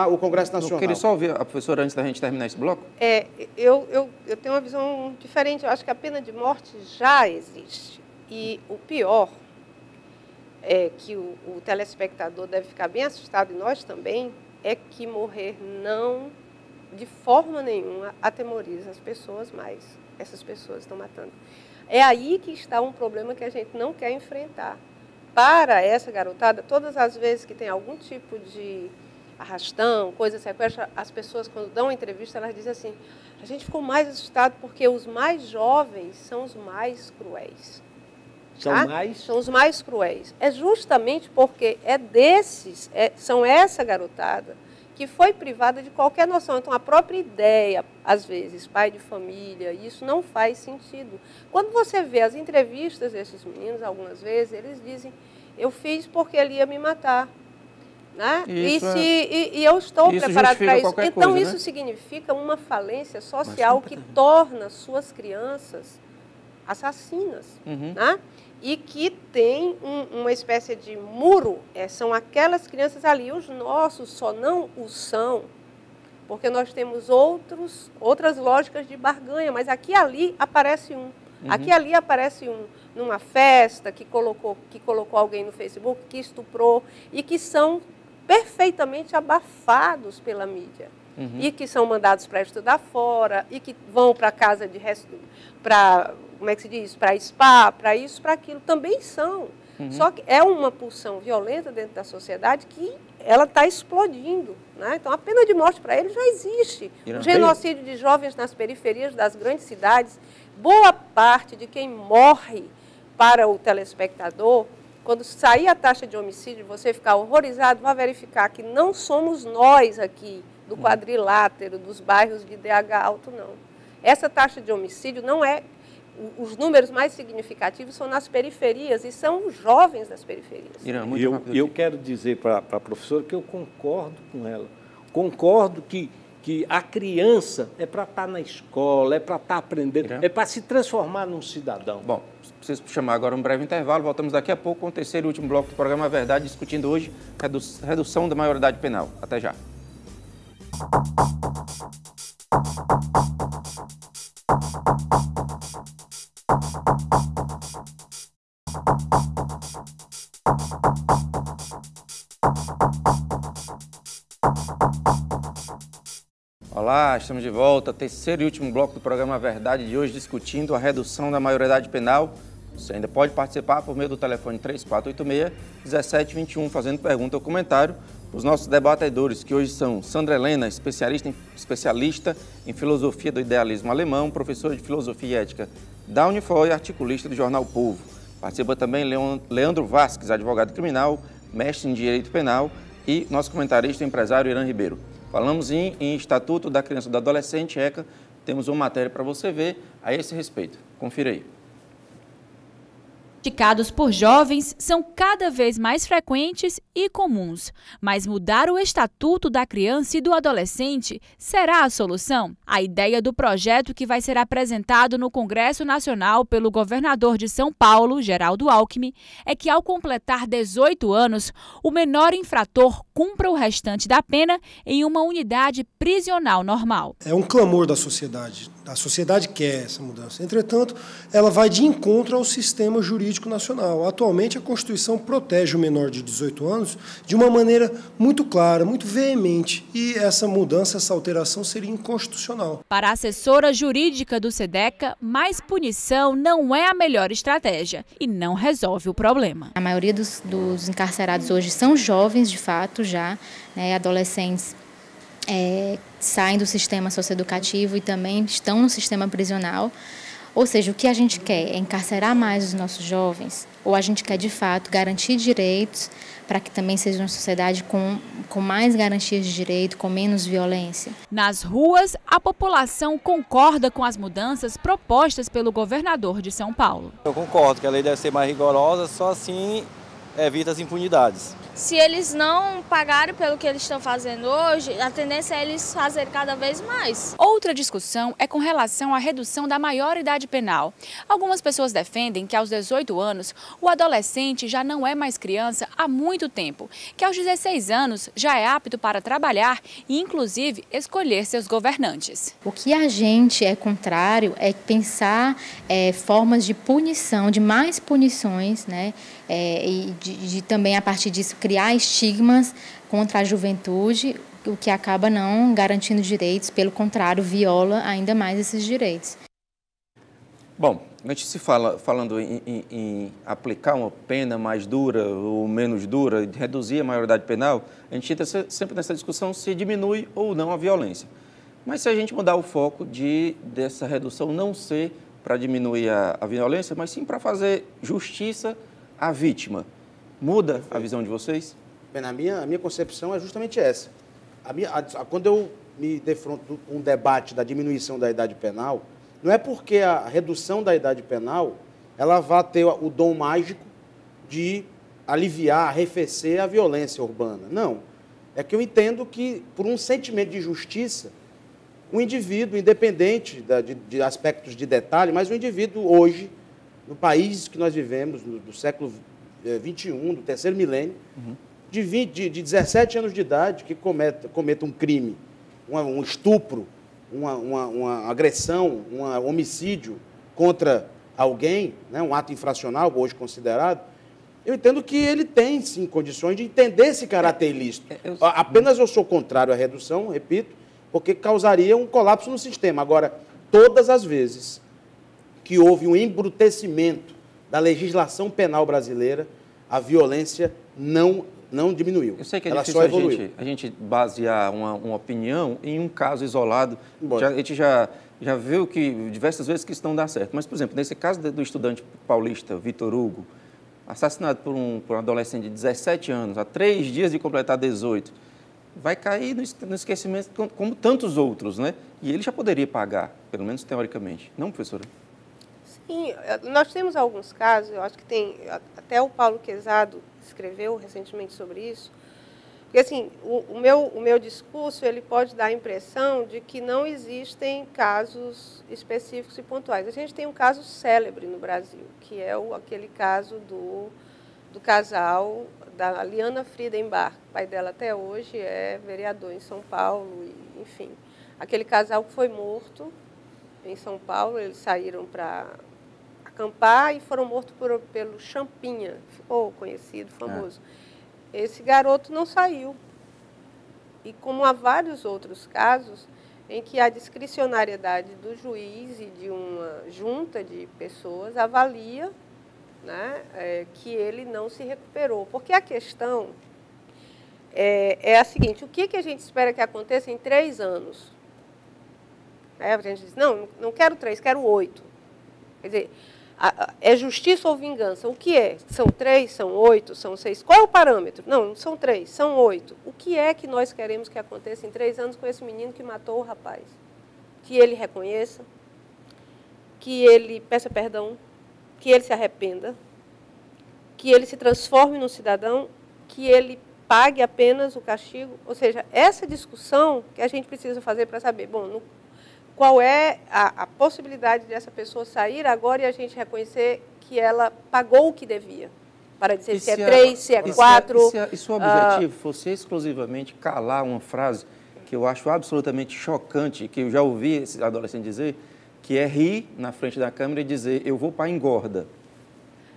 Speaker 6: o Congresso Nacional.
Speaker 1: Eu queria só ouvir a professora antes da gente terminar esse bloco.
Speaker 5: Eu tenho uma visão diferente. Eu acho que a pena de morte já existe. E o pior é que o telespectador deve ficar bem assustado, e nós também, é que morrer não, de forma nenhuma, atemoriza as pessoas mais. Essas pessoas estão matando. É aí que está um problema que a gente não quer enfrentar. para essa garotada, todas as vezes que tem algum tipo de arrastão, coisa sequestra, as pessoas quando dão uma entrevista, elas dizem assim, a gente ficou mais assustado porque os mais jovens são os mais cruéis. São os mais cruéis. É justamente porque são essa garotada que foi privada de qualquer noção. Então, a própria ideia, às vezes, pai de família, isso não faz sentido. Quando você vê as entrevistas desses meninos, algumas vezes, eles dizem, eu fiz porque ele ia me matar. Né? E eu estou preparado para isso. Então, isso significa uma falência social que torna suas crianças assassinas. Né? E que tem uma espécie de muro, são aquelas crianças ali. Os nossos só não o são, porque nós temos outras lógicas de barganha, mas aqui e ali aparece um. Aqui e ali aparece um, numa festa que colocou alguém no Facebook, que estuprou, e que são perfeitamente abafados pela mídia. E que são mandados para estudar fora, e que vão para casa de como é que se diz? Para spa, para isso, para aquilo, também são. Só que é uma pulsão violenta dentro da sociedade que ela está explodindo. Né? Então, a pena de morte para eles já existe. O genocídio de jovens nas periferias das grandes cidades, boa parte de quem morre para o telespectador, quando sair a taxa de homicídio, você ficar horrorizado, vai verificar que não somos nós aqui, do quadrilátero, dos bairros de DH alto, não. Essa taxa de homicídio não é... Os números mais significativos são nas periferias e são os jovens das periferias.
Speaker 7: Eu quero dizer para a professora que eu concordo com ela. Concordo que a criança é para estar na escola, é para estar aprendendo, é para se transformar num cidadão.
Speaker 1: Bom, preciso chamar agora um breve intervalo. Voltamos daqui a pouco com o terceiro e último bloco do programa A Verdade, discutindo hoje redução da maioridade penal. Até já. Olá, estamos de volta, terceiro e último bloco do programa A Verdade de hoje, discutindo a redução da maioridade penal. Você ainda pode participar por meio do telefone 3486-1721, fazendo pergunta ou comentário para os nossos debatedores, que hoje são Sandra Helena, especialista em filosofia do idealismo alemão, professora de filosofia e ética da Unifor e articulista do jornal Povo. Participa também Leandro Vasques, advogado criminal, mestre em direito penal, e nosso comentarista e empresário Irã Ribeiro. Falamos em Estatuto da Criança e do Adolescente, ECA, temos uma matéria para você ver a esse respeito. Confira aí.
Speaker 10: Praticados por jovens são cada vez mais frequentes e comuns. Mas mudar o Estatuto da Criança e do Adolescente será a solução? A ideia do projeto, que vai ser apresentado no Congresso Nacional pelo governador de São Paulo, Geraldo Alckmin, é que ao completar 18 anos, o menor infrator cumpra o restante da pena em uma unidade prisional normal.
Speaker 11: É um clamor da sociedade. A sociedade quer essa mudança. Entretanto, ela vai de encontro ao sistema jurídico nacional. Atualmente, a Constituição protege o menor de 18 anos de uma maneira muito clara, muito veemente. E essa mudança, essa alteração seria inconstitucional.
Speaker 10: Para a assessora jurídica do SEDECA, mais punição não é a melhor estratégia e não resolve o problema.
Speaker 12: A maioria dos encarcerados hoje são jovens, de fato, já, né, adolescentes. Saem do sistema socioeducativo e também estão no sistema prisional. Ou seja, o que a gente quer é encarcerar mais os nossos jovens, ou a gente quer, de fato, garantir direitos para que também seja uma sociedade com mais garantias de direito, com menos violência.
Speaker 10: Nas ruas, a população concorda com as mudanças propostas pelo governador de São Paulo.
Speaker 13: Eu concordo que a lei deve ser mais rigorosa, só assim evita as impunidades.
Speaker 14: Se eles não pagarem pelo que eles estão fazendo hoje, a tendência é eles fazerem cada vez mais.
Speaker 10: Outra discussão é com relação à redução da maioridade penal. Algumas pessoas defendem que aos 18 anos, o adolescente já não é mais criança há muito tempo, que aos 16 anos já é apto para trabalhar e, inclusive, escolher seus governantes.
Speaker 12: O que a gente é contrário é pensar formas de punição, de mais punições, né? E de também, a partir disso, criar estigmas contra a juventude, o que acaba não garantindo direitos, pelo contrário, viola ainda mais esses direitos.
Speaker 1: Bom, a gente se falando em aplicar uma pena mais dura ou menos dura, reduzir a maioridade penal, a gente entra sempre nessa discussão se diminui ou não a violência. Mas se a gente mudar o foco dessa redução não ser para diminuir a violência, mas sim para fazer justiça à vítima, muda a visão de vocês?
Speaker 6: Bem, a minha concepção é justamente essa. Quando eu me defronto com um debate da diminuição da idade penal, não é porque a redução da idade penal ela vai ter o dom mágico de aliviar, arrefecer a violência urbana. Não. É que eu entendo que, por um sentimento de justiça, um indivíduo, independente de aspectos de detalhe, mas o indivíduo hoje, no país que nós vivemos, do século XXI, do terceiro milênio, de 17 anos de idade, que cometa um crime, um estupro, uma agressão, um homicídio contra alguém, né, um ato infracional, hoje considerado, eu entendo que ele tem, sim, condições de entender esse caráter ilícito. Apenas eu sou contrário à redução, repito, porque causaria um colapso no sistema. Agora, todas as vezes que houve um embrutecimento da legislação penal brasileira, a violência não diminuiu.
Speaker 1: Eu sei que é
Speaker 6: ela
Speaker 1: difícil
Speaker 6: só evoluiu.
Speaker 1: a gente basear uma opinião em um caso isolado. A gente já viu que diversas vezes que isso não dá certo. Mas, por exemplo, nesse caso do estudante paulista Vitor Hugo, assassinado por um adolescente de 17 anos, há 3 dias de completar 18, vai cair no esquecimento como tantos outros, né? E ele já poderia pagar, pelo menos teoricamente. Não, professora?
Speaker 5: Sim, nós temos alguns casos, eu acho que tem, até o Paulo Quezado escreveu recentemente sobre isso, porque assim, o meu discurso ele pode dar a impressão de que não existem casos específicos e pontuais. A gente tem um caso célebre no Brasil, que é aquele caso do casal da Liana Friedenbach. O pai dela até hoje é vereador em São Paulo, e, enfim. Aquele casal que foi morto em São Paulo, eles saíram para acampar e foram mortos pelo Champinha, ficou conhecido, famoso. Esse garoto não saiu. E como há vários outros casos em que a discricionariedade do juiz e de uma junta de pessoas avalia, né, que ele não se recuperou. Porque a questão é a seguinte, o que a gente espera que aconteça em 3 anos? A gente diz, não quero 3, quero 8. Quer dizer, é justiça ou vingança? O que é? São 3, são 8, são 6? Qual é o parâmetro? Não são 3, são 8. O que é que nós queremos que aconteça em 3 anos com esse menino que matou o rapaz? Que ele reconheça, que ele peça perdão, que ele se arrependa, que ele se transforme num cidadão, que ele pague apenas o castigo. Ou seja, essa discussão que a gente precisa fazer para saber, bom, qual é a possibilidade dessa pessoa sair agora e a gente reconhecer que ela pagou o que devia, para dizer se é 3, se é 4.
Speaker 1: E se o objetivo fosse exclusivamente calar uma frase que eu acho absolutamente chocante, que eu já ouvi esse adolescente dizer, que é rir na frente da câmera e dizer, eu vou para a engorda.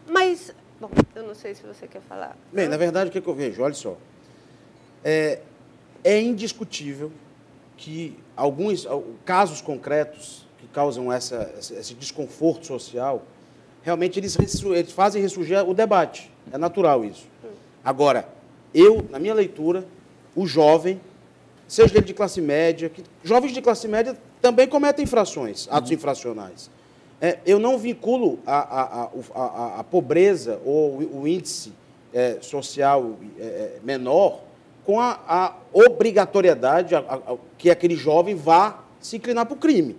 Speaker 5: Mas, bom, eu não sei se você quer falar.
Speaker 6: Bem, na verdade, o que eu vejo? Olha só, é indiscutível que alguns casos concretos que causam esse desconforto social, realmente eles fazem ressurgir o debate. É natural isso. Agora, na minha leitura, o jovem, seja ele de classe média, jovens de classe média também cometem infrações, atos infracionais. Eu não vinculo a pobreza ou o índice social menor com a obrigatoriedade que aquele jovem vá se inclinar para o crime.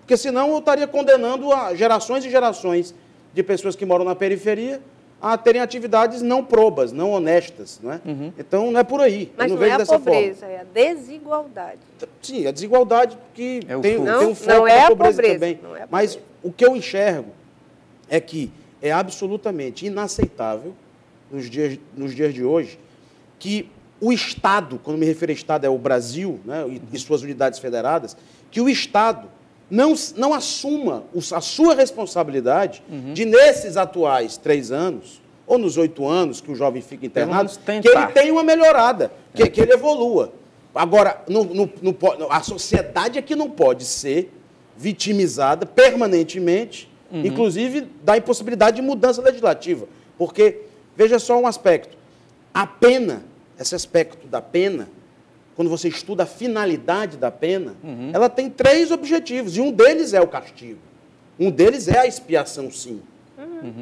Speaker 6: Porque senão eu estaria condenando gerações e gerações de pessoas que moram na periferia a terem atividades não probas, não honestas. Não é? Então, não é por aí.
Speaker 5: Mas
Speaker 6: eu
Speaker 5: não é a pobreza, é a desigualdade.
Speaker 6: Sim, a desigualdade que tem um foco
Speaker 5: não é
Speaker 6: na
Speaker 5: a
Speaker 6: pobreza
Speaker 5: pobreza
Speaker 6: também.
Speaker 5: não é a
Speaker 6: Mas o que eu enxergo é que é absolutamente inaceitável, nos dias de hoje, que o Estado, quando me refiro a Estado é o Brasil, né, e suas unidades federadas, que o Estado não assuma a sua responsabilidade de, nesses atuais 3 anos, ou nos 8 anos que o jovem fica internado, que ele tenha uma melhorada, que ele evolua. Agora, a sociedade é que não pode ser vitimizada permanentemente inclusive da impossibilidade de mudança legislativa. Porque, veja só um aspecto, a pena, esse aspecto da pena, quando você estuda a finalidade da pena, ela tem 3 objetivos, e um deles é o castigo. Um deles é a expiação, sim.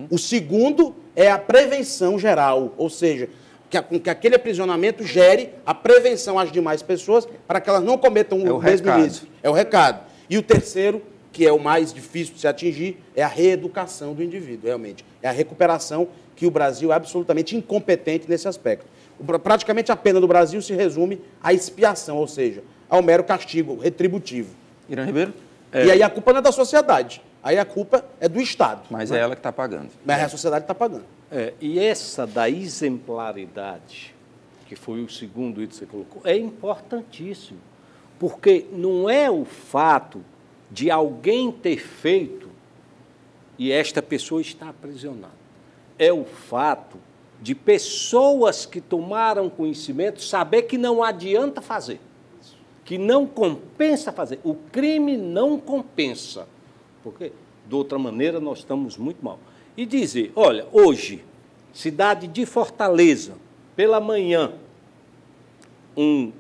Speaker 6: O segundo é a prevenção geral, ou seja, que aquele aprisionamento gere a prevenção às demais pessoas para que elas não cometam o mesmo ilícito. É o recado. E o terceiro, que é o mais difícil de se atingir, é a reeducação do indivíduo, realmente. É a recuperação, que o Brasil é absolutamente incompetente nesse aspecto. Praticamente a pena do Brasil se resume à expiação, ou seja, ao mero castigo retributivo.
Speaker 1: Irã Ribeiro?
Speaker 6: E aí a culpa não é da sociedade, aí a culpa é do Estado.
Speaker 1: Mas é ela que está pagando.
Speaker 6: Mas a sociedade está pagando.
Speaker 7: E essa da exemplaridade, que foi o segundo item que você colocou, é importantíssimo, porque não é o fato de alguém ter feito e esta pessoa está aprisionada. É o fato de pessoas que tomaram conhecimento saber que não adianta fazer, que não compensa fazer. O crime não compensa, porque, de outra maneira, nós estamos muito mal. E dizer, olha, hoje, cidade de Fortaleza, pela manhã, um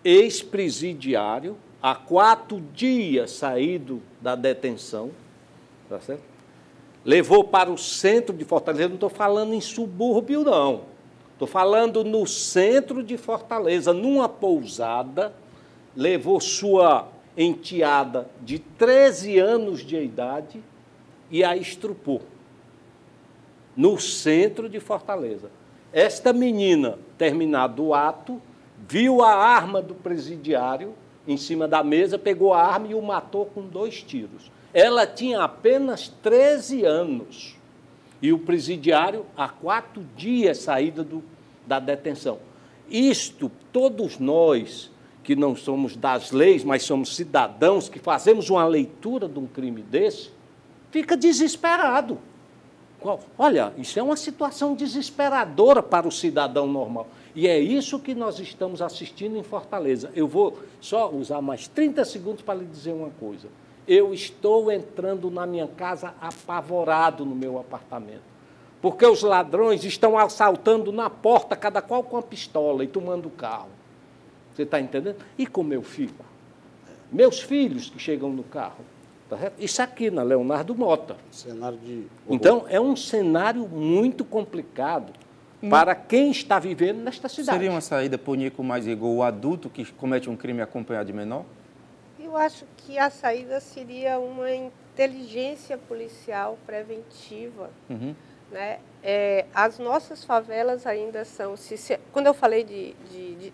Speaker 7: ex-presidiário, há 4 dias saído da detenção, tá certo? Levou para o centro de Fortaleza, não estou falando em subúrbio, não. Estou falando no centro de Fortaleza, numa pousada, levou sua enteada de 13 anos de idade e a estrupou. No centro de Fortaleza. Esta menina, terminado o ato, viu a arma do presidiário em cima da mesa, pegou a arma e o matou com 2 tiros. Ela tinha apenas 13 anos e o presidiário há 4 dias saída da detenção. Isto, todos nós que não somos das leis, mas somos cidadãos, que fazemos uma leitura de um crime desse, fica desesperado. Olha, isso é uma situação desesperadora para o cidadão normal. E é isso que nós estamos assistindo em Fortaleza. Eu vou só usar mais 30 segundos para lhe dizer uma coisa. Eu estou entrando na minha casa apavorado no meu apartamento, porque os ladrões estão assaltando na porta, cada qual com a pistola e tomando o carro. Você está entendendo? E como eu fico? Meus filhos que chegam no carro. Tá certo? Isso aqui na Leonardo Mota.
Speaker 6: Cenário de...
Speaker 7: Então, é um cenário muito complicado para quem está vivendo nesta cidade.
Speaker 1: Seria uma saída punir com mais rigor o adulto que comete um crime acompanhado de menor?
Speaker 5: Eu acho que a saída seria uma inteligência policial preventiva. Né? As nossas favelas ainda são... Quando eu falei de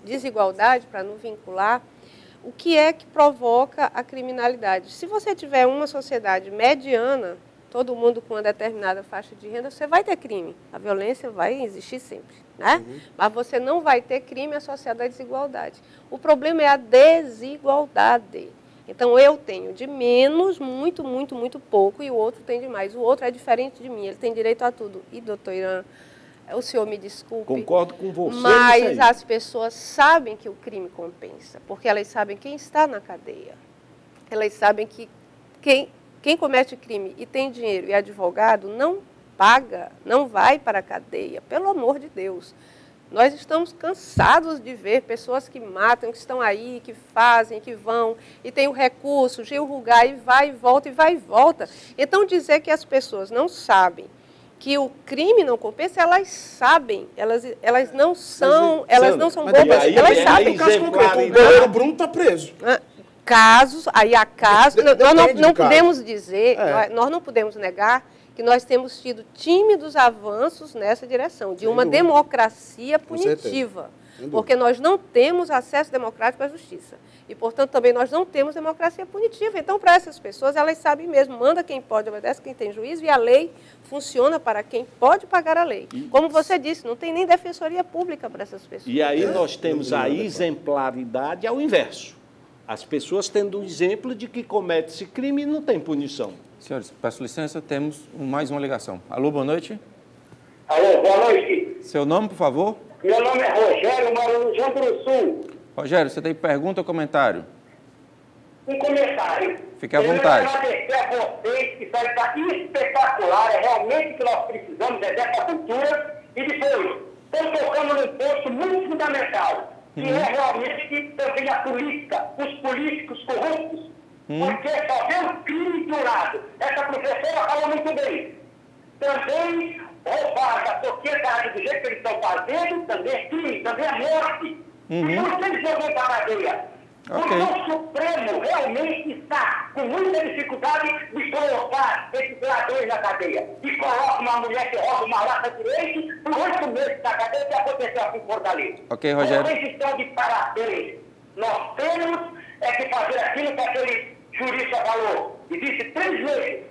Speaker 5: desigualdade, para não vincular, o que é que provoca a criminalidade? Se você tiver uma sociedade mediana, todo mundo com uma determinada faixa de renda, você vai ter crime. A violência vai existir sempre, né? Mas você não vai ter crime associado à desigualdade. O problema é a desigualdade. Então, eu tenho de menos, muito, muito, muito pouco, e o outro tem de mais. O outro é diferente de mim, ele tem direito a tudo. E, doutor Irã, o senhor me desculpe.
Speaker 7: Concordo com você.
Speaker 5: Mas as pessoas sabem que o crime compensa, porque elas sabem quem está na cadeia. Elas sabem que quem comete crime e tem dinheiro e é advogado não paga, não vai para a cadeia, pelo amor de Deus. Nós estamos cansados de ver pessoas que matam, que estão aí, que fazem, que vão, e tem o recurso, Gil Rugai, e vai e volta, e vai e volta. Então, dizer que as pessoas não sabem que o crime não compensa, elas sabem, elas não são bobas, elas sabem.
Speaker 6: Caso concreto, o goleiro Bruno está preso.
Speaker 5: Há casos, nós não podemos dizer, nós não podemos negar que nós temos tido tímidos avanços nessa direção, de uma democracia punitiva, porque nós não temos acesso democrático à justiça. E, portanto, também nós não temos democracia punitiva. Então, para essas pessoas, elas sabem mesmo, manda quem pode, obedece quem tem juízo, e a lei funciona para quem pode pagar a lei. Como você disse, não tem nem defensoria pública para essas pessoas.
Speaker 7: E aí nós temos a exemplaridade ao inverso. As pessoas tendo um exemplo de que comete-se crime e não tem punição.
Speaker 1: Senhores, peço licença, temos mais uma ligação. Alô, boa noite.
Speaker 15: Alô, boa noite.
Speaker 1: Seu nome, por favor?
Speaker 15: Meu nome é Rogério, moro no João do Sul.
Speaker 1: Rogério, você tem pergunta ou comentário?
Speaker 15: um comentário.
Speaker 1: Fique à vontade.
Speaker 15: Eu quero agradecer a vocês, que isso aí está espetacular, é realmente o que nós precisamos, é dessa cultura. E depois, estão tocando num ponto muito fundamental, que é realmente também a política, os políticos corruptos, porque só vê o crime de um lado. Essa professora falou muito bem. Também roubar da sociedade do jeito que eles estão fazendo, também é crime, também é morte. E por que eles não vão para a cadeia? Porque o Supremo realmente está com muita dificuldade de colocar esses ladrões na cadeia. E coloca uma mulher que rouba uma lata de leite por 8 meses na cadeia, que aconteceu aqui em Fortaleza.
Speaker 1: Ok, Rogério.
Speaker 15: Vocês estão de parabéns. Nós temos que fazer aquilo que aquele jurista falou. Existe 3 meses.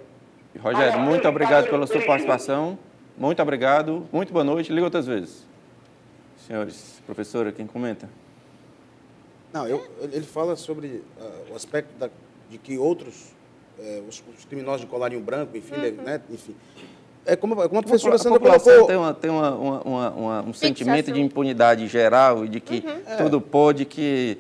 Speaker 1: Rogério, muito obrigado pela sua participação. Muito obrigado. Muito boa noite. Liga outras vezes. Senhores, professora, quem comenta?
Speaker 6: Não, ele fala sobre o aspecto de que outros, os criminosos de colarinho branco, enfim, né, enfim. É como a professora Sandra colocou...
Speaker 1: Tem um sentimento de impunidade geral e de que tudo pode, que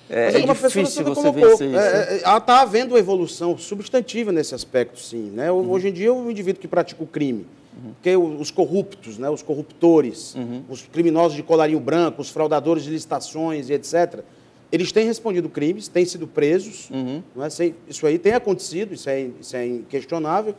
Speaker 1: é difícil você vencer isso.
Speaker 6: Está havendo evolução substantiva nesse aspecto, sim. Né? Hoje em dia, o indivíduo que pratica o crime, porque os corruptos, né, os corruptores, os criminosos de colarinho branco, os fraudadores de licitações e etc., eles têm respondido crimes, têm sido presos, não é? Isso aí tem acontecido, isso é inquestionável.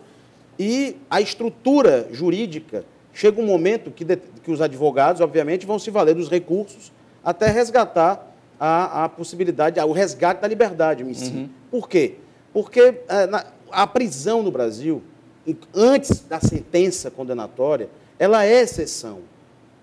Speaker 6: E a estrutura jurídica, chega um momento que os advogados, obviamente, vão se valer dos recursos até resgatar a possibilidade, o resgate da liberdade em si. Por quê? Porque a prisão no Brasil, antes da sentença condenatória, ela é exceção.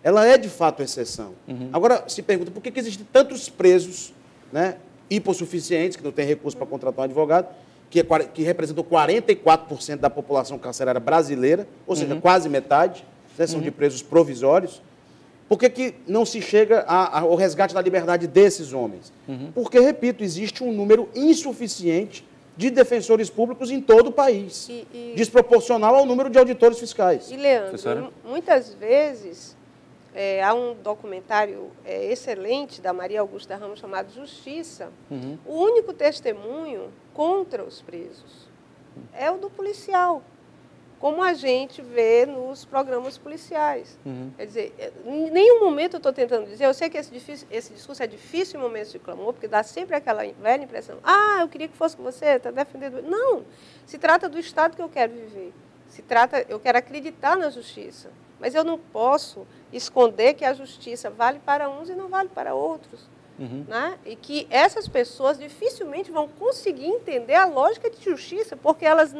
Speaker 6: Ela é, de fato, exceção. Agora, se pergunta, por que existem tantos presos, né, hipossuficientes, que não têm recurso para contratar um advogado, que representam 44% da população carcerária brasileira, ou seja, quase metade, né, são de presos provisórios. Por que não se chega ao resgate da liberdade desses homens? Porque, repito, existe um número insuficiente de defensores públicos em todo o país, desproporcional ao número de auditores fiscais.
Speaker 5: E, Leandro, muitas vezes... há um documentário excelente da Maria Augusta Ramos chamado Justiça. O único testemunho contra os presos é o do policial, como a gente vê nos programas policiais. Quer dizer, em nenhum momento eu estou tentando dizer, eu sei que esse discurso é difícil em momentos de clamor, porque dá sempre aquela velha impressão, eu queria que fosse com você, está defendendo... Não, se trata do Estado que eu quero viver. Eu quero acreditar na justiça. Mas eu não posso esconder que a justiça vale para uns e não vale para outros. Né? E que essas pessoas dificilmente vão conseguir entender a lógica de justiça, porque elas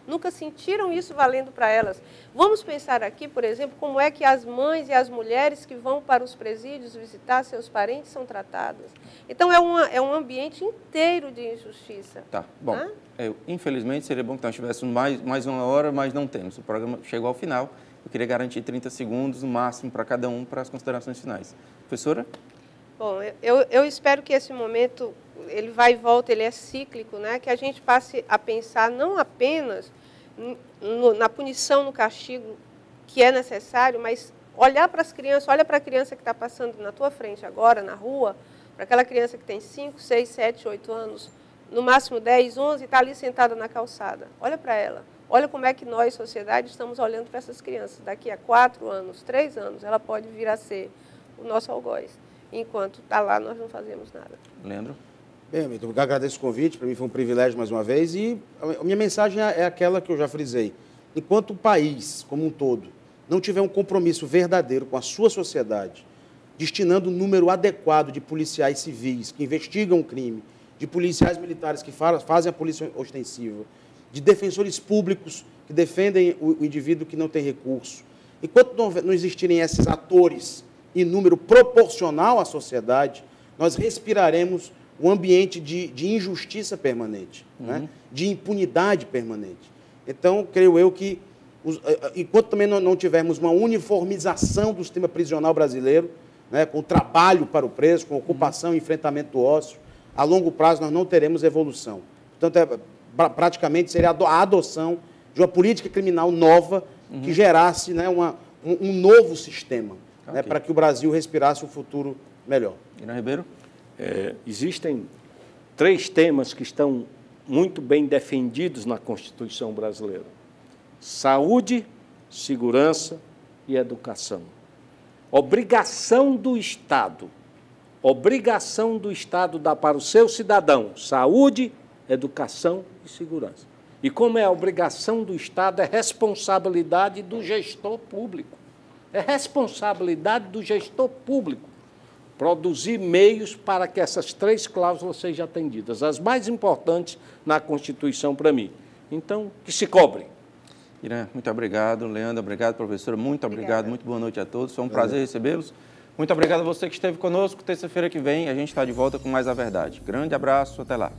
Speaker 5: nunca sentiram isso valendo para elas. Vamos pensar aqui, por exemplo, como é que as mães e as mulheres que vão para os presídios visitar seus parentes são tratadas. Então, é um ambiente inteiro de injustiça.
Speaker 1: Tá, bom. Né? Infelizmente, seria bom que nós tivéssemos mais uma hora, mas não temos. O programa chegou ao final. Eu queria garantir 30 segundos, no máximo, para cada um, para as considerações finais. Professora?
Speaker 5: Bom, eu espero que esse momento, ele vai e volta, ele é cíclico, né? Que a gente passe a pensar não apenas na punição, no castigo, que é necessário, mas olhar para as crianças, olha para a criança que está passando na tua frente agora, na rua, para aquela criança que tem 5, 6, 7, 8 anos, no máximo 10, 11, e está ali sentada na calçada. Olha para ela. Olha como é que nós, sociedade, estamos olhando para essas crianças. Daqui a 4 anos, 3 anos, ela pode vir a ser o nosso algoz. Enquanto está lá, nós não fazemos nada.
Speaker 1: Leandro?
Speaker 6: Bem, Milton, eu agradeço o convite, para mim foi um privilégio mais uma vez, e a minha mensagem é aquela que eu já frisei. Enquanto o país, como um todo, não tiver um compromisso verdadeiro com a sua sociedade, destinando um número adequado de policiais civis que investigam o crime, de policiais militares que fazem a polícia ostensiva, de defensores públicos que defendem o indivíduo que não tem recurso. Enquanto não existirem esses atores em número proporcional à sociedade, nós respiraremos um ambiente de injustiça permanente, né? De impunidade permanente. Então, creio eu que, enquanto também não tivermos uma uniformização do sistema prisional brasileiro, né, com trabalho para o preso, com ocupação e enfrentamento do ócio, a longo prazo nós não teremos evolução. Portanto, praticamente seria a adoção de uma política criminal nova que gerasse, né, um novo sistema, né, para que o Brasil respirasse um futuro melhor.
Speaker 1: Irã Ribeiro?
Speaker 7: Existem 3 temas que estão muito bem defendidos na Constituição brasileira: saúde, segurança e educação. Obrigação do Estado dar para o seu cidadão saúde, educação e segurança. E como é a obrigação do Estado, é responsabilidade do gestor público. É responsabilidade do gestor público produzir meios para que essas 3 cláusulas sejam atendidas, as mais importantes na Constituição para mim. Então, que se cobre.
Speaker 1: Irã, muito obrigado. Leandro, obrigado. Professora, muito obrigado. Muito boa noite a todos. Foi um prazer recebê-los. Muito obrigado a você que esteve conosco. Terça-feira que vem a gente está de volta com mais a verdade. Grande abraço, até lá.